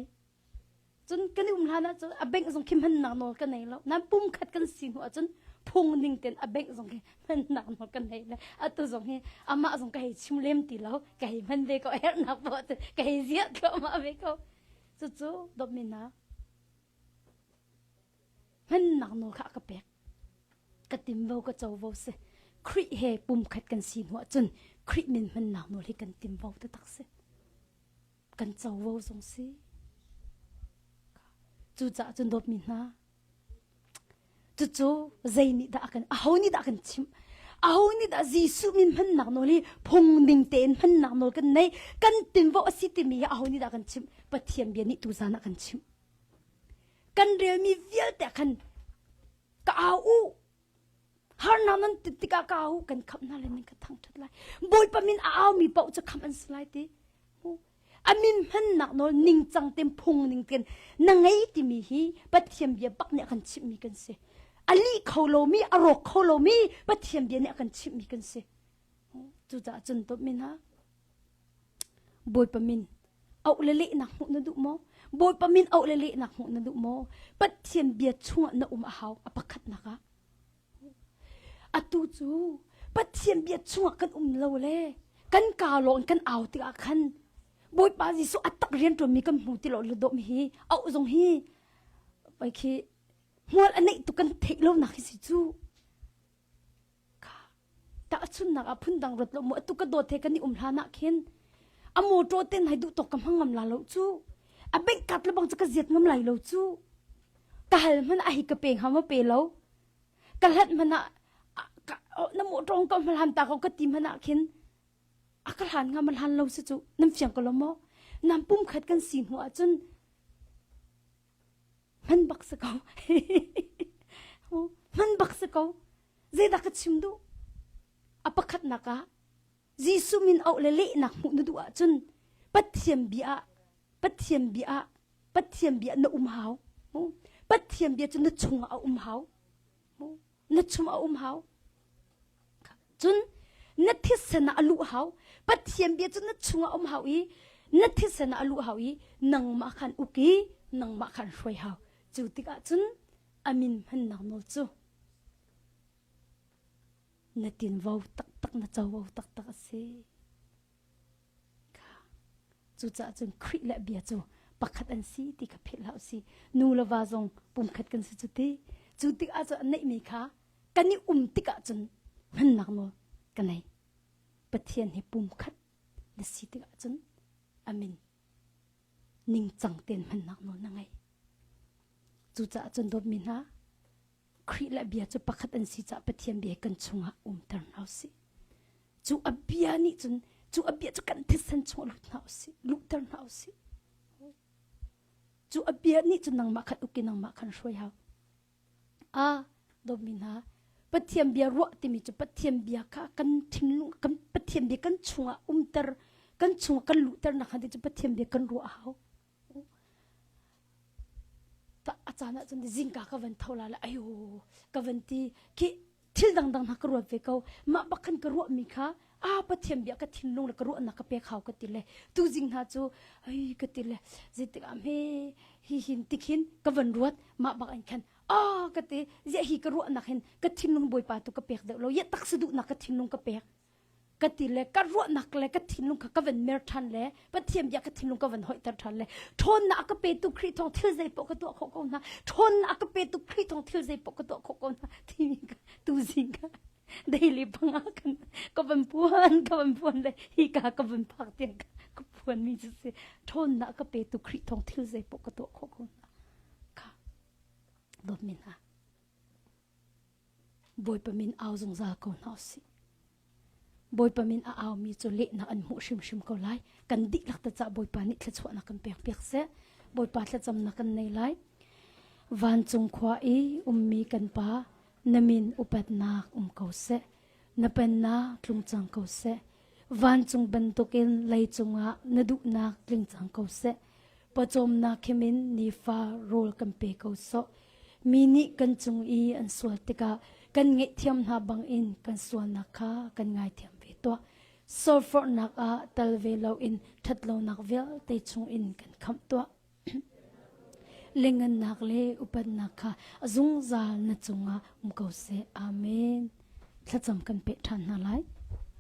จนกันนี่ลานาจนอเบงส่งคิมมันนางนอลกันไหนแล้วนั้นปุ่มขัดกันสิหัวจนพุงนิ่งเต็มอเบงส่งคิมมันนางนอลกันไหนแล้วอะตัวส่งให้อามาส่งก็ให้ชิมเล่มตีแล้วก็ให้มันเด็กก็เอ็ดนักบอดก็ให้เสียก็มาเบก็จู่ๆดมินามันหนักโนขากระเปกกระติมเวก็เจ้าเวสิคริเฮปุ่มขัดกันสีหัวจนคริมินมันหนักโนที่กันติมเวตะตักสิกันเจ้าเวสงสิจู่จ้าจนดบมินนะจู่ๆใจนี่ด่ากันเอานี่ด่ากันชิมเอานี่ด่าจีสุมินมันหนักโนที่พงดิงเต็นมันหนักโนกันในกันติมเวสิติมีเอานี่ด่ากันชิมปะเทียมเบียนี่ตุจานักกันชิมกันเรียมีเวียแต่กันก้าวฮาร์นามันติดก้าวกันขับนั่นเลยนี่ก็ทั้งทุกเลยบอยปะมินอ้าวมีเป่าจะคำอันสไลด์ดิอามินมันหนักโนนิ่งจังเต็มพุงนิ่งเต็มนั่งไงที่มีฮีปัดเทียมเบียบักเนี่ยกันชิมมีกันเสียอลีเขาโลมีอรกเขาโลมีปัดเทียมเบียเนี่ยกันชิมมีกันเสียจุดจนตัวมินฮะบอยปะมินเอาเละๆหนักหัวนั่นดูมั้งบอยปะมินเอาเละๆหนักหัวนั่นดูมั้งปัดเทียมเบียช่วงน่ะหาวอปะขัดนะคะอะตูจูปัดเทียมเบียช่วงกันเราเลยกันกาลอนกันเอาติอาคันบอยปาจิสุอัตตักเรียนตัวมีกันหูติเราลุดดมฮีเอาทรงฮีไปคีหัวอันนี้ตุกันเทกเราหนักสิจูค่ะแต่ชุนหนักอพุ่นดังรถเราหมดตุกันโดดเทกันนี่ลานักเข็นอโมโตเต้นให้ดูตกกำหังงำลาเราจูอเบงกัดแล้วบังจะกระเจียดงำไหลเราจูกะหันมันไอหิกระเปงหามาเปเรากะหันมันอะน้ำโมตรงก็มันหันตาเขาก็ตีมันอะเข็นอากาศหันงามันหันเราสิจูน้ำเสียงก็ละโมน้ำปุ่มขัดกันสีหัวจนมันบักสกาวมันบักสกาวเจดักชิมดูอปะขัดนักะจีสุมินเอาเละๆนักมุนดูอ่ะจนปัดเทียมเบียปัดเทียมเบียปัดเทียมเบียน่ะหาวปัดเทียมเบียจนน่ะชงเอาหาวน่ะชงเอาหาวจนน่ะทิศนะอลุหาวปัดเทียมเบียจนน่ะชงเอาหาวอีน่ะทิศนะอลุหาวอีนังมาขันอุกีนังมาขันช่วยหาวจูติกะจนอามินมันนังโนจูน่ะตินวาวตักน่ะเจ้าวาวตักสิค่ะจูจ้าจนคริและเบียจูปักขัดอันซีติกับเพลเอาสินูละวาจงปุ่มขัดกันสิจูติกะจนอันไหนมีค่ะกันนี่ติกะจนมันนังโนกันไหนปะเทียนให้ปุ่มขัดเดสิติกะจนอามินนิ่งจังเต็นมันนังโนนั่งไงจูจ้าจนดบมินฮะคริและเบียจูปักขัดอันซีจ้าปะเทียนเบียกันชงะเติร์นเอาสิจูอเบียนี่จนจูอเบียจูกันทิสันชงลุกเอาสิลุกเติร์นเอาสิจูอเบียนี่จนนังมาขัดอุกินังมาขันช่วยเอาดบมินฮะปะเทียนเบียรัวติมิจูปะเทียนเบียค่ะกันทิ้งกันปะเทียนเบียกันชงะเติร์กันชงกันลุกเติร์นนะคะที่จูปะเทียนเบียกันรัวเอาอาจารย์จนจิงกากันเท่าไรละอายุกันที่คิดทิลดังนักรัวเวกเอามาบักขันกรัวมีค่ะปะเทียมเบียก็ทิ้งลงแล้วกรัวนักเปียเขาก็ติเลยตูจิงหาจูก็ติเลยจิตกามฮิหินติขินกันรัวมาบักอันขันก็ติเจฮิกรัวนักเห็นก็ทิ้งลงบอยปาตุกเปียกเดเราเยตักสะดุนักก็ทิ้งลงกเปียกก็ติเลยก็รัวนักเลยก็ทิ้งลงกันเมรทันเลยปะเทียมเบียก็ทิ้งลงกันหอยตัดทันเลยทนนักก็เปตุคริทองทิลใจปกตัวเขานะทนนักก็เปตุคริทองทิลใจปกตัวเขานะที่มีกันตูจิงกัน ได้รีบงากันก็เป็นพวนเลยฮีกาก็เป็นพักเตียงก็พวนมีจะเสียทนนะก็เปตุคริทองทิวใจปกติของคนค่ะดมินฮะบอยปมินเอาจงซาคนเอาสิบอยปมินเอามีจุเละนะอันหูชิมก็ไล่กันดิลักตะจะบอยปานิทละชวนักกันเปียกเสะบอยปาทละจำนักกันในไล่วันจงขวามีกันปานามินอุปัตนักเขาเสะนับเป็นนักลุงจังเขาเสะวันจงบรรทุกินไลจงะนดุนักลุงจังเขาเสะปจมนักเขมินนิฟ้าโรลกันเปเขาโซมีนิกันจงอันสวดติกากันเงยเทียมหาบังอินกันสวนนักขากันง่ายเทียมเวตัวโซฟอร์นักตัลเวลาอินทัดโลนักเวลเตจงอินกันคำตัวเล่งกันนักเลอุปนักขาจุงซาลนจงะมุกเสอาเมนถ้าจำกันเปทันนาไล